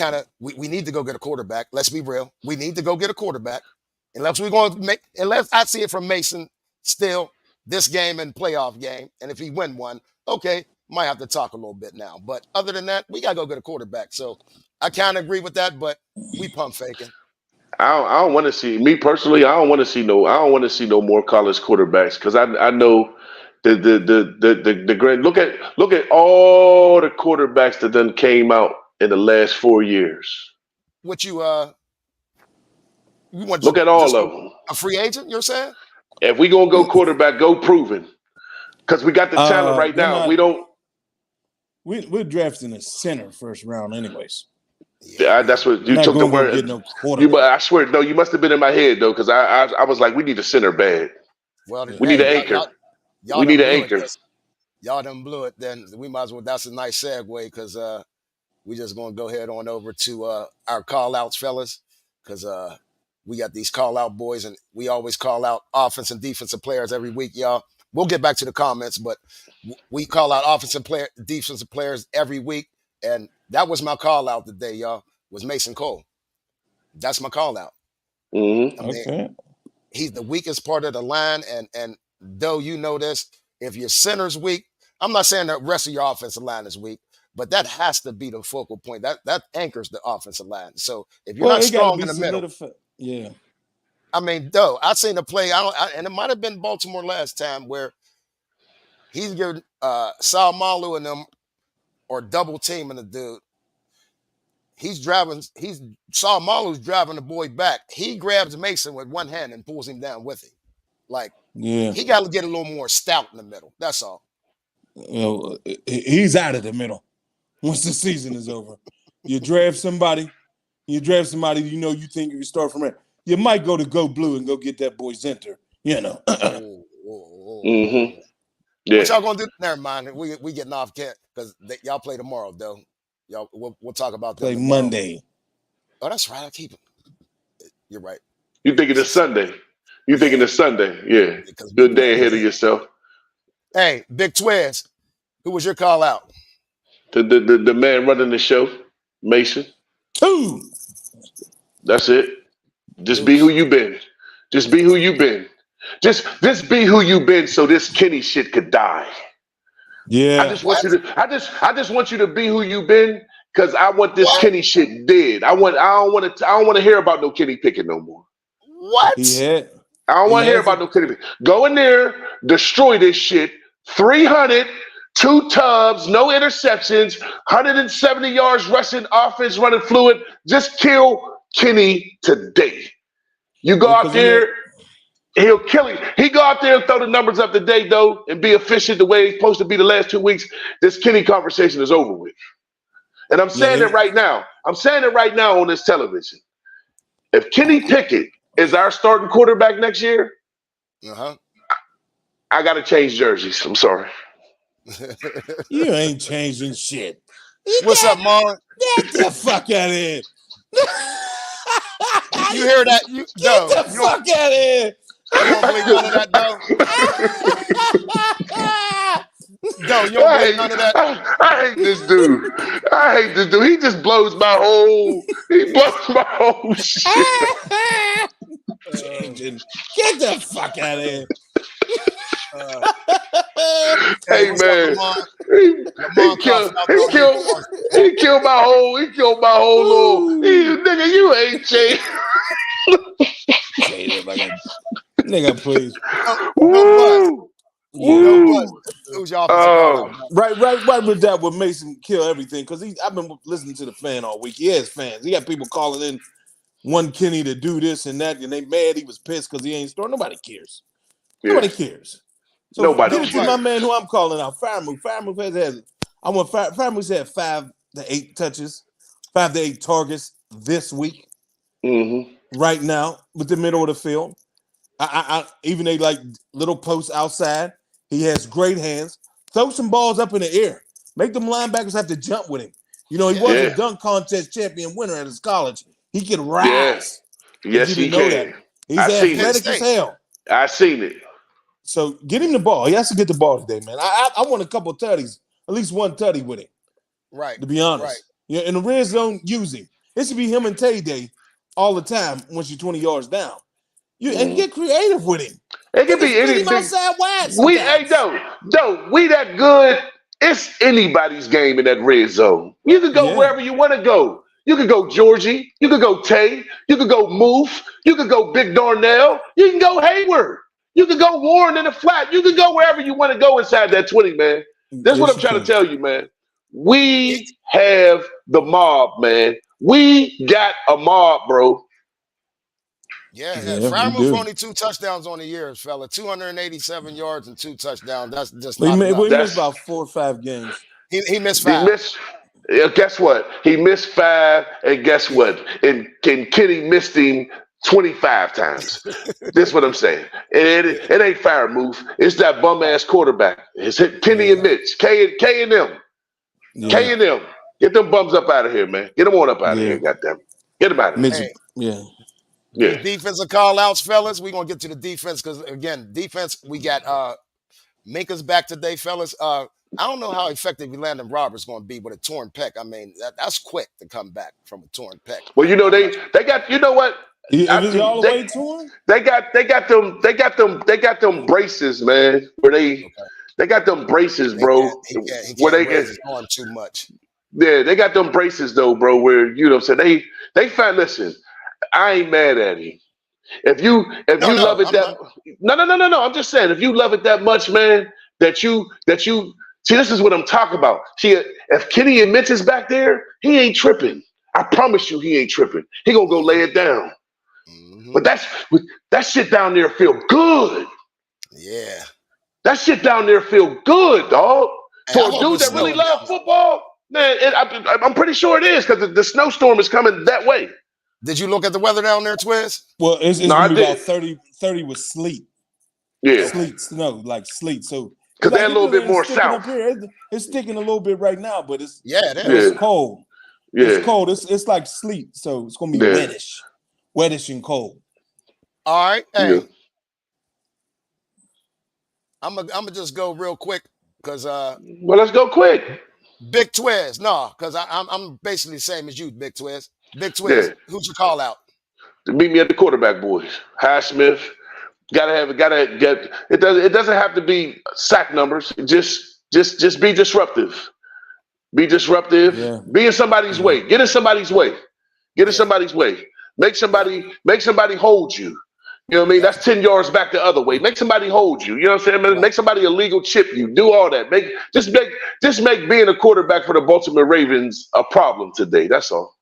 need to go get a quarterback. Let's be real. We need to go get a quarterback. Unless I see it from Mason still this game and playoff game. And if he win one, okay, might have to talk a little bit now. But other than that, we gotta go get a quarterback. So I kind of agree with that, but we pump faking. I don't want to see, me personally. I don't want to see no more college quarterbacks, because I know the great look at all the quarterbacks that done came out in the last 4 years. What you want? Look at all of them. A free agent, you're saying? If we gonna go quarterback, go proven, because we got the talent right now. We're drafting a center first round, anyways. Yeah, that's what you took the word. I swear, no, you must have been in my head though, because I was like, we need a center bad. Well, we need an anchor. We need an anchor. Y'all done blew it. Then we might as well. That's a nice segue, because we just gonna go ahead on over to our call outs, fellas, because we got these call out boys, and we always call out offense and defensive players every week, y'all. We'll get back to the comments, but we call out defensive players every week. And that was my call out today, y'all, was Mason Cole. That's my call out. Mm-hmm. I mean, he's the weakest part of the line. And though you know this, if your center's weak, I'm not saying the rest of your offensive line is weak, but that has to be the focal point. That anchors the offensive line. So if you're not strong in the middle. Yeah. I mean, though, I seen a play, and it might have been Baltimore last time, where he's giving Salmalu and them, or double teaming the dude. Salmalu's driving the boy back. He grabs Mason with one hand and pulls him down with him. Like, he got to get a little more stout in the middle. That's all. He's out of the middle once the season is over. You draft somebody, you think you can start from there. You might go blue and go get that boy Zenter, you know. Mm-hmm. Yeah. What y'all gonna do? Never mind. We getting off camp, because y'all play tomorrow, though. Y'all, we'll talk about that. Play tomorrow. Monday. Oh, that's right. I keep it. You're right. You thinking it's Sunday? You thinking it's Sunday? Yeah. Good day ahead of yourself. Hey, Big Twiz, who was your call out? The man running the show, Mason. Two. That's it. Just be who you been. Just be who you been. Just be who you been, so this Kenny shit could die. Yeah. I just want you to be who you been, because I want this Kenny shit dead. I don't want to hear about no Kenny Pickett no more. What? I don't want to hear about no Kenny Pickett. Go in there, destroy this shit. 300, 2 tubs, no interceptions, 170 yards rushing, offense running fluid. Just kill Kenny today. You go out there, he'll kill him. He go out there and throw the numbers up today, though, and be efficient the way he's supposed to be the last 2 weeks. This Kenny conversation is over with. And I'm saying it right now. I'm saying it right now on this television. If Kenny Pickett is our starting quarterback next year, I got to change jerseys. I'm sorry. You ain't changing shit. What's up, Mar? Get the fuck out of here. You hear that? Get the fuck out of here. You don't believe none of that, though? No, you don't believe none of that? I hate this dude. He just blows my whole shit. Changing. Get the fuck out of here. Hey man, he killed my whole little nigga. You ain't changed. Nigga, please. Right with that would Mason kill everything because I've been listening to the fan all week. He has fans. He got people calling in one Kenny to do this and that, and they mad he was pissed because he ain't starting. Nobody cares. Nobody cares. So Nobody give it to my man who I'm calling out. Fairmouth. Fairmouth has it. Fairmouth had 5 to 8 touches, 5 to 8 targets this week. Right now with the middle of the field. I even they like little posts outside. He has great hands. Throw some balls up in the air. Make them linebackers have to jump with him. You know, he was a dunk contest champion winner at his college. He can rise. Yes, he can. He's athletic as hell. I seen it. So get him the ball. He has to get the ball today, man. I want a couple of tutties, at least one tutty with him. Right. To be honest. Right. Yeah, in the red zone, use him. It should be him and Tay Day all the time once you're 20 yards down. And get creative with him. It can be anything. Outside wide we that good. It's anybody's game in that red zone. You can go wherever you want to go. You could go Georgie. You could go Tay. You could go Moof. You could go Big Darnell. You can go Hayward. You could go Warren in the flat. You could go wherever you want to go inside that 20, man. That's what I'm trying to tell you, man. We have the mob, man. We got a mob, bro. Yeah. Fairmouth only 2 touchdowns on the year, fella. 287 yards and 2 touchdowns. That's just not enough. He missed about 4 or 5 games. He missed 5. Guess what? He missed 5, and guess what? And Kenny missed him 25 times. That's what I'm saying. It ain't Fairmouth. It's that bum-ass quarterback. It's Kenny and Mitch. K and them. Yeah. K and them. Get them bums up out of here, man. Get them on up out of here, goddamn. Get them out of here. Yeah. Defensive call-outs, fellas. We're going to get to the defense because, again, defense, we got Minka's back today, fellas. I don't know how effective Landon Roberts going to be with a torn pec. I mean, that's quick to come back from a torn pec. Well, you know, they got, you know what? Is he all the way torn? They got them braces, man. Where they got them braces, bro. He can't raise his arm too much. Yeah, they got them braces though, bro. Where you know what I'm saying they found. Listen, I ain't mad at him. If you love it no. I'm just saying if you love it that much, man, that you see. This is what I'm talking about. See, if Kenny and Mitch is back there, he ain't tripping. I promise you, he ain't tripping. He gonna go lay it down. But that shit down there feel good. Yeah. That shit down there feel good, dog. For a dude that really loves football, man, I'm pretty sure it is because the snowstorm is coming that way. Did you look at the weather down there, Twiz? Well, it's gonna be about 30 with sleet. Yeah. Snow, like sleet. So because they're a little bit more south. It's sticking a little bit right now, but it's it's cold. Yeah. It's cold. It's like sleet, so it's gonna be wettish and cold. All right, hey, I'm gonna just go real quick because well, let's go quick. Big Twiz, because I'm basically the same as you, Big Twiz. Big Twiz, who'd you call out? To meet me at the quarterback, boys. Highsmith. Gotta get. It doesn't have to be sack numbers. Just be disruptive. Be disruptive. Yeah. Be in somebody's way. Get in somebody's way. Get in somebody's way. Make somebody hold you. You know what I mean? Yeah. That's 10 yards back the other way. Make somebody hold you. You know what I'm saying? Right. Make somebody illegal chip you. Do all that. Just make being a quarterback for the Baltimore Ravens a problem today. That's all.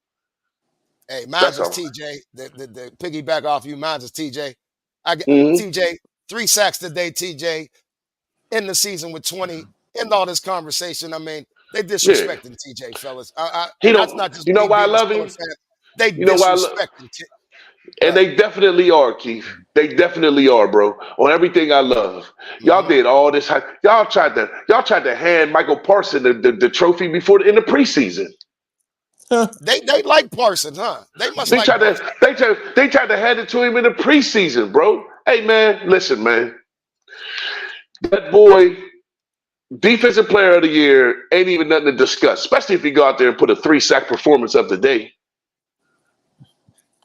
Hey, mine's That's is all. TJ. The piggyback off you, mine's is TJ. I get Mm-hmm. TJ 3 sacks today. TJ in the season with 20. End all this conversation. I mean, they Yeah. disrespecting TJ, fellas. He And that's don't. not just You know me why I being a love Steelers him? fan. They You know why I love. disrespecting. And they definitely are, Keith. They definitely are, bro. On everything I love. Y'all did all this. Y'all tried to hand Michael Parsons the trophy in the preseason. They like Parsons, huh? They must They like tried Parsons. to hand it to him in the preseason, bro. Hey man, listen, man. That boy, defensive player of the year, ain't even nothing to discuss, especially if he go out there and put a 3-sack performance up today.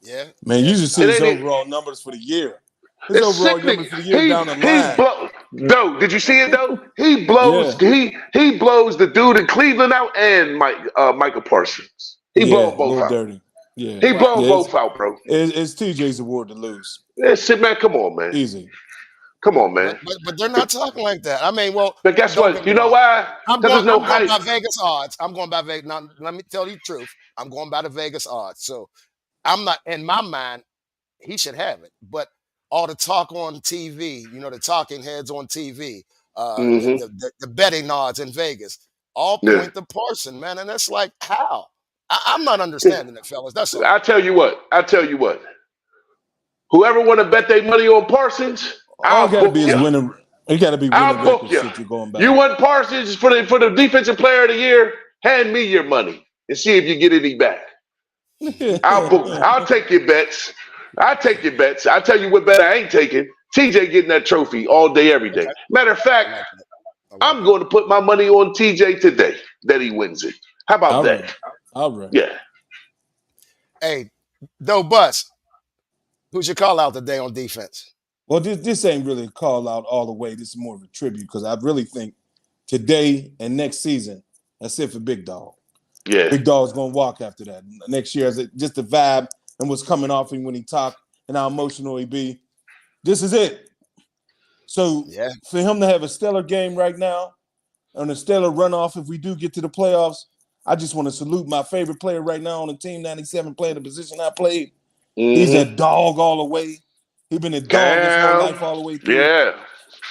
Yeah. Man, you should see It his ain't overall numbers for the year. His It's overall sickening. numbers for the year down the He line. blow. Though, did you see it though? He blows. Yeah. He blows the dude in Cleveland out and Michael Parsons. He blow Yeah, them a both little out. dirty. Yeah. He Right. blow them Yeah, both out, bro. it's TJ's award to lose. Yeah, shit, man. Come on, man. Easy. Come on, But man. they're not talking like that. I mean, well, But guess don't get what? me You know wrong. why? Because there's no I'm going hype. by Vegas odds. I'm going by Vegas. Now, let me tell you the truth. I'm going by the Vegas odds. So I'm not, in my mind, he should have it. But all the talk on TV, the talking heads on TV, Mm-hmm. the betting odds in Vegas, all Yeah. point to Parson, man. And it's like, how? I'm not understanding it, fellas. That's all. I tell you what. Whoever want to bet their money on Parsons, All I'll got to book be is you. winning. It got to be winning I'll book record you. shit you're going back. You want Parsons for the defensive player of the year? Hand me your money and see if you get any back. I'll take your bets. I tell you what bet I ain't taking. TJ getting that trophy all day, every day. Okay. Matter of I fact, like that. I'm going to put my money on TJ today that he wins it. How about All that? right. All right. Yeah. Hey, though, Bus, who's your call out today on defense? Well, this ain't really a call out all the way. This is more of a tribute because I really think today and next season, that's it for Big Dog. Yeah. Big Dog's going to walk after that. Next year, just the vibe and what's coming off him when he talk and how emotional he be. This is it. So Yeah. for him to have a stellar game right now and a stellar runoff if we do get to the playoffs, I just want to salute my favorite player right now on the team, 97, playing the position I played. Mm-hmm. He's a dog all the way. He's been a dog his whole life all the way through. Yeah.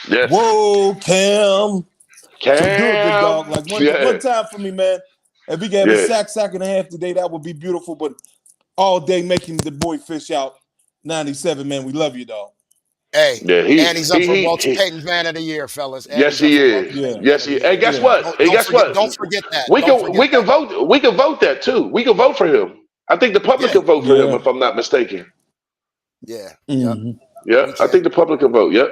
Yes. Whoa, Cam. Cam. So do it, Big Dog. Like one time for me, man. If we can have a sack and a half today, that would be beautiful. But all day making the boy fish out. 97, man. We love you, dog. Hey, Yeah, and he's up for Walter Payton Man of the Year, fellas. And yes, he is. Yes, he. Hey, guess what? Hey, guess what? Don't forget that. We can vote. We can vote that too. We can vote for him. I think the public can vote for him, if I'm not mistaken. Yeah. Mm-hmm. Yeah, I think the public can vote. Yep.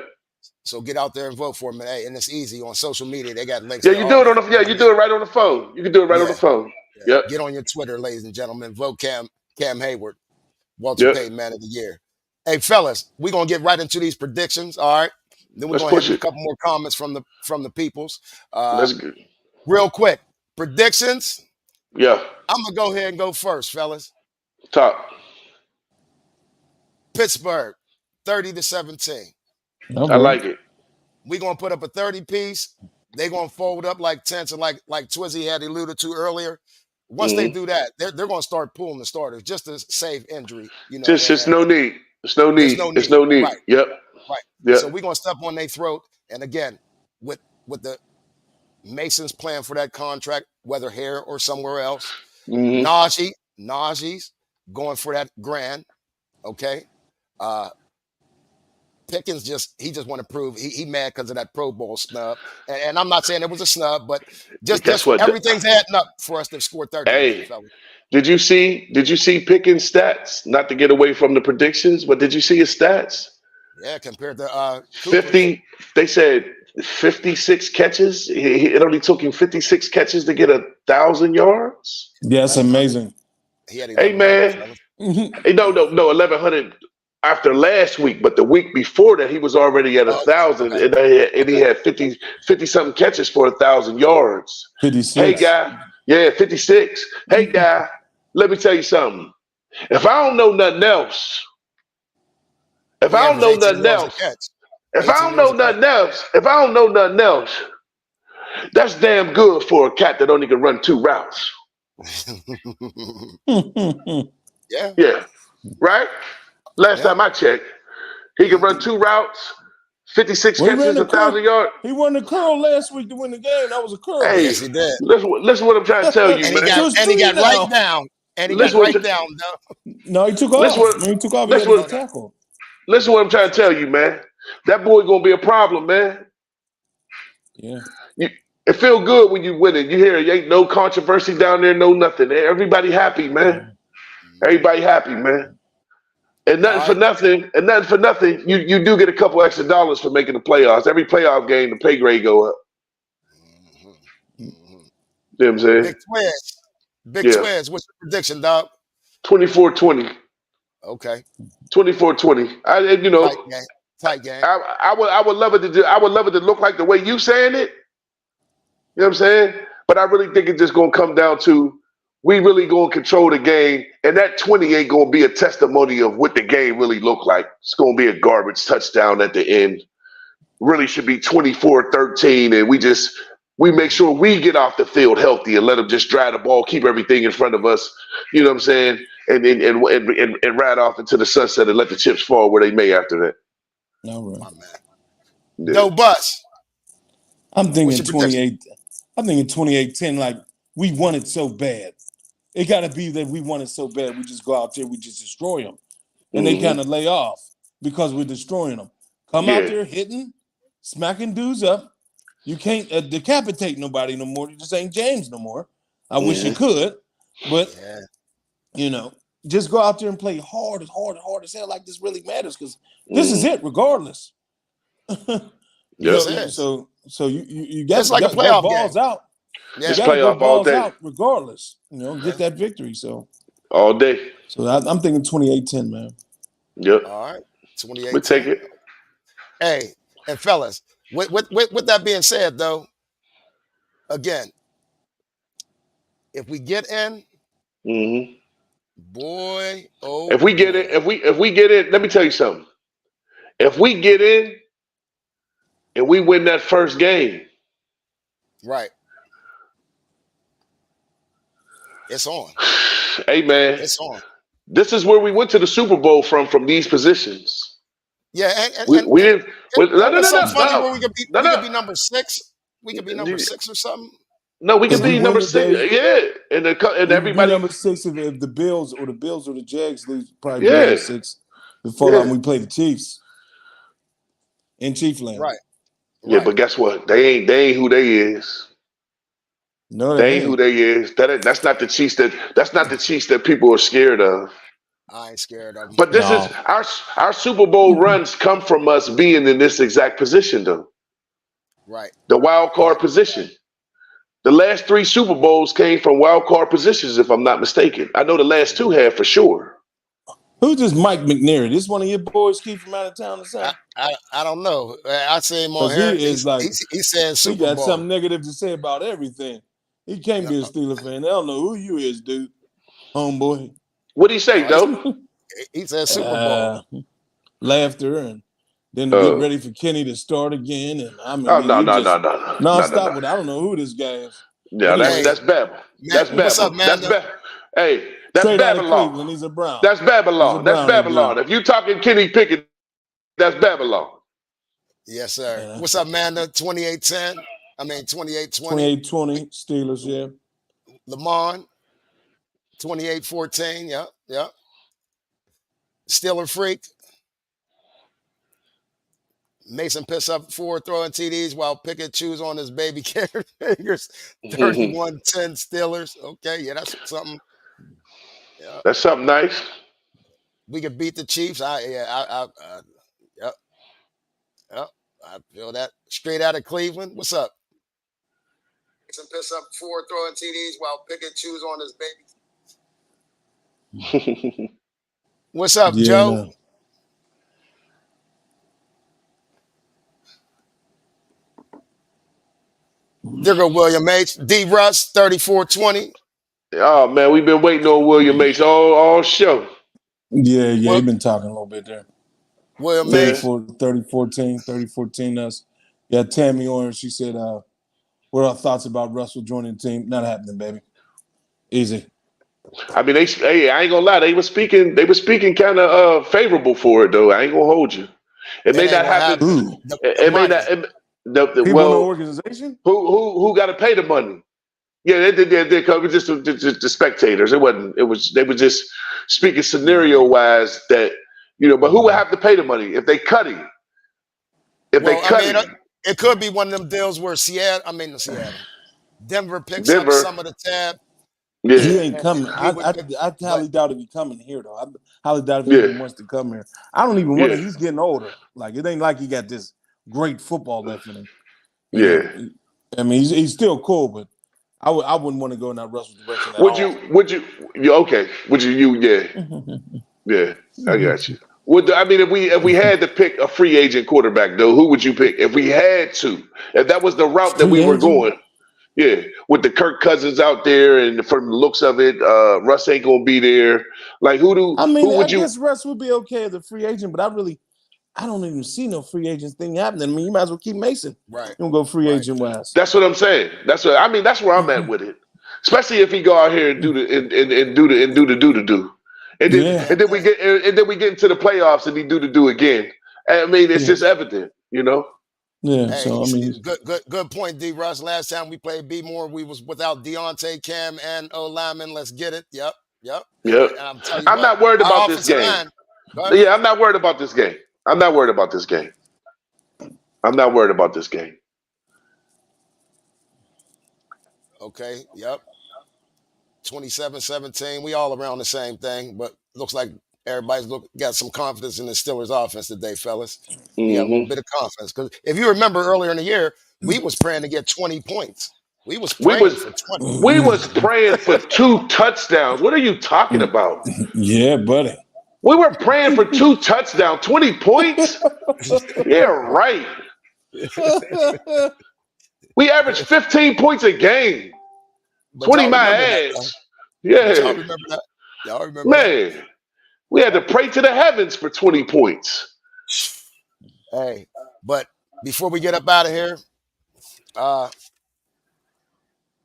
So get out there and vote for him. Hey, and it's easy on social media. They got links. Yeah, you do it on the. Yeah, you do it right on the phone. You can do it right on the phone. Yeah. Yep. Get on your Twitter, ladies and gentlemen. Vote Cam Hayward, Walter Payton Man of the Year. Hey, fellas, we're gonna get right into these predictions. All right. Then we're gonna have a couple more comments from the peoples. That's good. Real quick, predictions. Yeah. I'm gonna go ahead and go first, fellas. Top. Pittsburgh, 30-17. I like it. We're gonna put up a 30 piece. They're gonna fold up like tents, and like Twizzy had alluded to earlier. Once they do that, they're gonna start pulling the starters just to save injury. Just no need. It's no need. It's no need. Right. Yep. Right. Yep. So we're gonna step on their throat. And again, with the Masons plan for that contract, whether here or somewhere else, Najee's going for that grand. Okay. Pickens just want to prove he mad because of that Pro Bowl snub, and I'm not saying it was a snub, but just everything's adding up for us to score 30. Hey, did you see Pickens' stats? Not to get away from the predictions, but did you see his stats? Yeah, compared to 50. They said 56 catches. It only took him 56 catches to get 1,000 yards. Yeah, that's amazing. Hey man, hey, no, 1,100. After last week, but the week before that, he was already at 1,000, and he had 50 something catches for 1,000 yards. 56. Hey guy, 56. Hey guy, let me tell you something. If I don't know nothing else, If He I don't averaged know 18 nothing yards a else, catch. if I 18 don't know yards a catch. nothing else, if I don't know nothing else, that's damn good for a cat that only can run 2 routes. Yeah. Yeah, right? Last Yeah. time I checked, he can run 2 routes, 56 Well, he ran catches, the 1,000 curl. yards. He run the curl last week to win the game. That was a curl. Hey, Yes, he did. listen what I'm trying to tell you, And he man. got So it's and he 3 got right now. down. And he got Listen what, right down, though. No, he took listen off. what, When he took off, he had listen to get what, Okay. tackled. listen what I'm trying to tell you, man. That boy gonna be a problem, man. Yeah. You, it feel good when you win it. You hear it ain't no controversy down there, no nothing. Everybody happy, man. Everybody happy, man. And All nothing for right. nothing. And nothing for nothing. You do get a couple extra dollars for making the playoffs. Every playoff game, the pay grade go up. Mhm. Mhm. You know what I'm saying? Big Twiz. Big Yeah. Twiz. What's your prediction, dog? 24-20. Okay. 24-20. Tight game. Tight game. I would love it to I would love it to look like the way you saying it. You know what I'm saying? But I really think it's just gonna come down to we really gonna control the game, and that 20 ain't gonna be a testimony of what the game really looked like. It's gonna be a garbage touchdown at the end. Really should be 24-13, and we make sure we get off the field healthy and let them just drive the ball, keep everything in front of us. You know what I'm saying? And ride off into the sunset and let the chips fall where they may after that. No, My right. man. Yeah. No bus. I'm What's thinking your prediction? 28. I'm thinking 28-10. Like we want it so bad. It got to be that we want it so bad. We just go out there, we just destroy them, and they kind of lay off because we're destroying them. Come out Yeah. there hitting, smacking dudes up. You can't decapitate nobody no more. You just ain't James no more. I wish you could, but Yeah. just go out there and play hard as hell. Like this really matters because this is Mhm. it, regardless. Yep. This is. So you got It's to like a go playoff balls game. out. Yeah. It's You got to go playoff all balls day. out regardless. Get Yeah. that victory. So All day. I'm thinking 28-10, man. Yep. All right. We take 28-10. it. Hey, and fellas, with that being said, though, again, if we get in, hmm boy, oh If we get boy. it, if we get it, let me tell you something. If we get in and we win that first game, Right. It's on. hey man, It's on. this is where we went to the Super Bowl from these positions. Yeah, and We and, we and didn't. No no it's no so no funny where no no we could no. be number 6. We could be number 6 or something. No, we If can we be win number 6. today, Yeah, and we would be everybody. number 6 if the Bills or the Jags lose. Probably be number Yeah, 6 before long yeah, we play the Chiefs in Chiefland. Right. yeah. Right. But guess what? They ain't who they is. No, they They ain't who ain't. they is. That's not the Chiefs that people are scared of. I ain't scared of them. But this is No. our Super Bowl runs come from us being in this exact position, though, Right. the wild Right. card position. The last 3 Super Bowls came from wild card positions, if I'm not mistaken. I know the last 2 have for sure. Who's this Mike McNary? This one of your boys keep from out of town or something? I don't know. I see him on Because here. he is like, He said he Super got Bowl. something negative to say about everything. He can't be a Steeler fan. They don't know who you is, dude. Homeboy. What'd he say, No, though? he said Super Bowl. Laughter and then to get Oh, ready for Kenny to start again. And I oh mean, no, you no, just no, no, no, no, no, nonstop no. with I don't know who this guy is. Yeah, that's Anyway, Hey, that's Babel. man, That's what's up, Babel. That's Manda? Babel. Hey, that's straight out of Babylon. Cleveland. He's a Brown. That's He's a Babylon. That's Brownie dude. Babylon. If you talking Kenny Pickett, that's Babylon. Yes, sir. And, What's up, Manda? 28-10. I mean 28-20. 28-20 Steelers, yeah. Lamar, 28-14. Yep, yep. Steeler freak. Mason picks up 4 throwing TDs while Pickett chews on his baby carriers. 31-10 Steelers. Okay, yeah, that's something. Yeah, That's something nice. we could beat the Chiefs. Yep, yep. I feel that. Straight out of Cleveland. What's up? Mason picks up 4 throwing TDs while Pickett chews on his baby. What's up, Yeah, Joe? no. There go William H. D. Russ, 34-20. Oh man, we've been waiting on William H all show. Yeah, Well, he been talking a little bit there. William Mays. 30-14 us. Yeah, Tammy Orange, she said, what are our thoughts about Russell joining the team? Not happening, baby. Easy. I mean, hey, I ain't gonna lie. They were speaking kind of favorable for it, though. I ain't gonna hold you. It may It ain't not gonna happen. happen. Ooh. The It may money. not. People in the Well, organization? who got to pay the money? Yeah, they covered just the spectators. It wasn't. They were just speaking scenario wise that But who would have to pay the money if they cut him? If they Well, I cut mean, him, it could be one of them deals where Denver picks up Denver. some of the tab. He Yeah, ain't And coming. he would pick, I but highly doubt if he coming here though. I highly doubt if he yeah, even wants to come here. I don't even want to. yeah, He's getting older. Like it ain't like he got this great football left in him. yeah. I mean, he's still cool, but I wouldn't want to go in that Russell direction at Would all. you? Would you? Okay. Would you? Yeah, yeah. I got you. I mean, if we had to pick a free agent quarterback, though, who would you pick? If we had to, if that was the route that Free we were agent? going, yeah, with the Kirk Cousins out there, and from the looks of it, Russ ain't gonna be there. Like, I mean, who I would you? guess Russ would be okay as a free agent, but I don't even see no free agents thing happening. I mean, you might as well keep Mason. right, You don't go free right. agent wise. That's what I'm saying. That's where I'm at with it. Especially if he go out here and do the do. And then Yeah. and then we get into the playoffs and he do the do again. I mean, it's Yeah. just evident. Yeah. Hey, So I mean, good point, D. Russ. Last time we played B More, we was without Deontay, Cam, and O Lyman. Let's get it. Yep. Yep. And I'm telling you I'm what, not worried our about this offensive game. line. Go ahead. Yeah, I'm not worried about this game. I'm not worried about this game. I'm not worried about this game. Okay. Yep. 27-17. We all around the same thing, but looks like everybody's got some confidence in the Steelers offense today, fellas. We got a little hmm bit of confidence. Because if you remember earlier in the year, we was praying to get 20 points. We was We praying was for 20. we was praying for 2 touchdowns. What are you talking about? yeah, buddy. We were praying for 2 touchdowns, 20 points. Yeah, right. We averaged 15 points a game. But 20 y'all my remember that, though. ass. But y'all Yeah. remember that. Y'all remember that. Man. We had to pray to the heavens for 20 points. Hey, but before we get up out of here,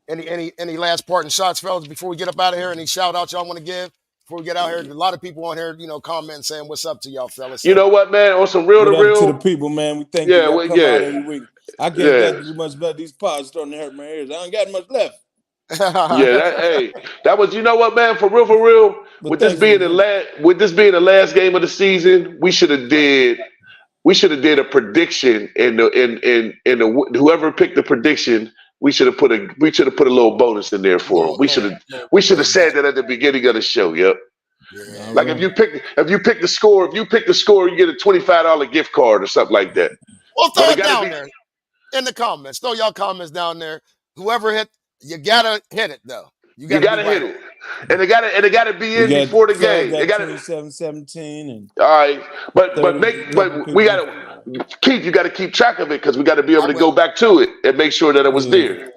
any last parting shots, fellas, before we get up out of here? Any shout outs y'all want to give before we get out here? A lot of people on here, commenting saying what's up to y'all, fellas. You So know what, man? On some real to What up to the real. people, man? We thank you. Yeah, Y'all well, come out yeah. every week. I can't Yeah. got too much left. These pods starting to hurt my ears. I don't got much left. Yeah, that was, you know what, man, for real, But with this thanks for being the the last game of the season, we should have did a prediction and whoever picked the prediction, we should have put a little bonus in there for them. We should have said that at the beginning of the show. Yep. Yeah. Like if you pick the score, you get a $25 gift card or something like that. Well, But throw it it gotta down be there in the comments. Throw y'all comments down there. Whoever hit, you gotta hit it though. You you gotta gotta be right. hit it. And it gotta be we in got before the Phil game. It got gotta 27-17 and all right. But 30 couple we people. gotta you gotta keep track of it because we gotta be able I to go will. back to it and make sure that it was Yeah. there.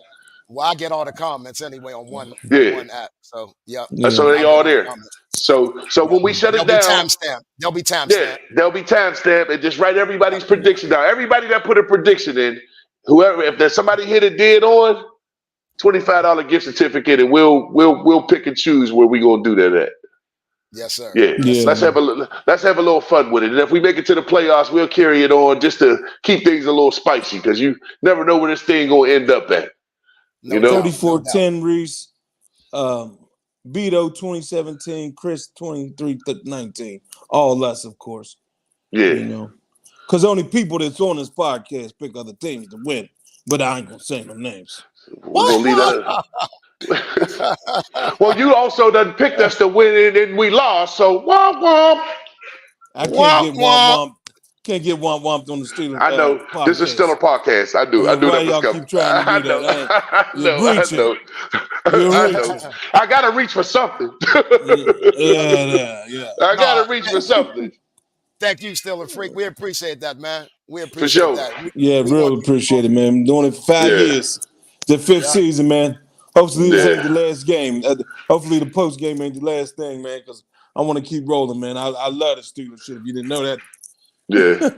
Well, I get all the comments anyway on one Yeah. app. So yep. So they I'll get all all the there. comments. So when we shut They'll it be down, timestamped. They'll be yeah, timestamped. there'll be timestamp and just write everybody's prediction down. Everybody that put a prediction in, whoever, if there's somebody hit it dead on, $25 gift certificate, and we'll pick and choose where we gonna do that at. Yes, sir. Yeah, Yes, let's sir. have a little fun with it. And if we make it to the playoffs, we'll carry it on just to keep things a little spicy because you never know where this thing gonna end up at. No You know, doubt. 34-10 Reese. Beto 2017, Chris 23-19. All us, of course. yeah. Because only people that's on this podcast pick other teams to win. But I ain't gonna say no names. We're gonna leave that. Well, you also done picked us to win and we lost, so womp womp. I can't Womp get womp. womp. Can't get womp on the Steelers I know podcast. this is still a podcast. I knew Yeah, why that was y'all coming. keep trying to I do know. that? I You're know. I reaching. know. You're I reaching. know. I gotta reach for something. Yeah. I gotta reach for something. Thank you, Steeler Freak. We appreciate that, man. We For appreciate sure. that. Yeah, We real want appreciate it, man. I'm doing it for 5 Yeah. years. The fifth Yeah. season, man. Hopefully this ain't Yeah. the last game. Hopefully the post game ain't the last thing, man, because I want to keep rolling, man. I love the Steelers shit. If you didn't know that, Yeah.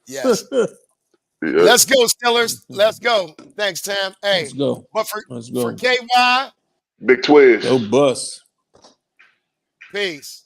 Yes. Yeah. Let's go, Steelers. Let's go. Thanks, Tam. Hey, Let's go. but Let's for go. KY, Big Twiz. Go bus. peace.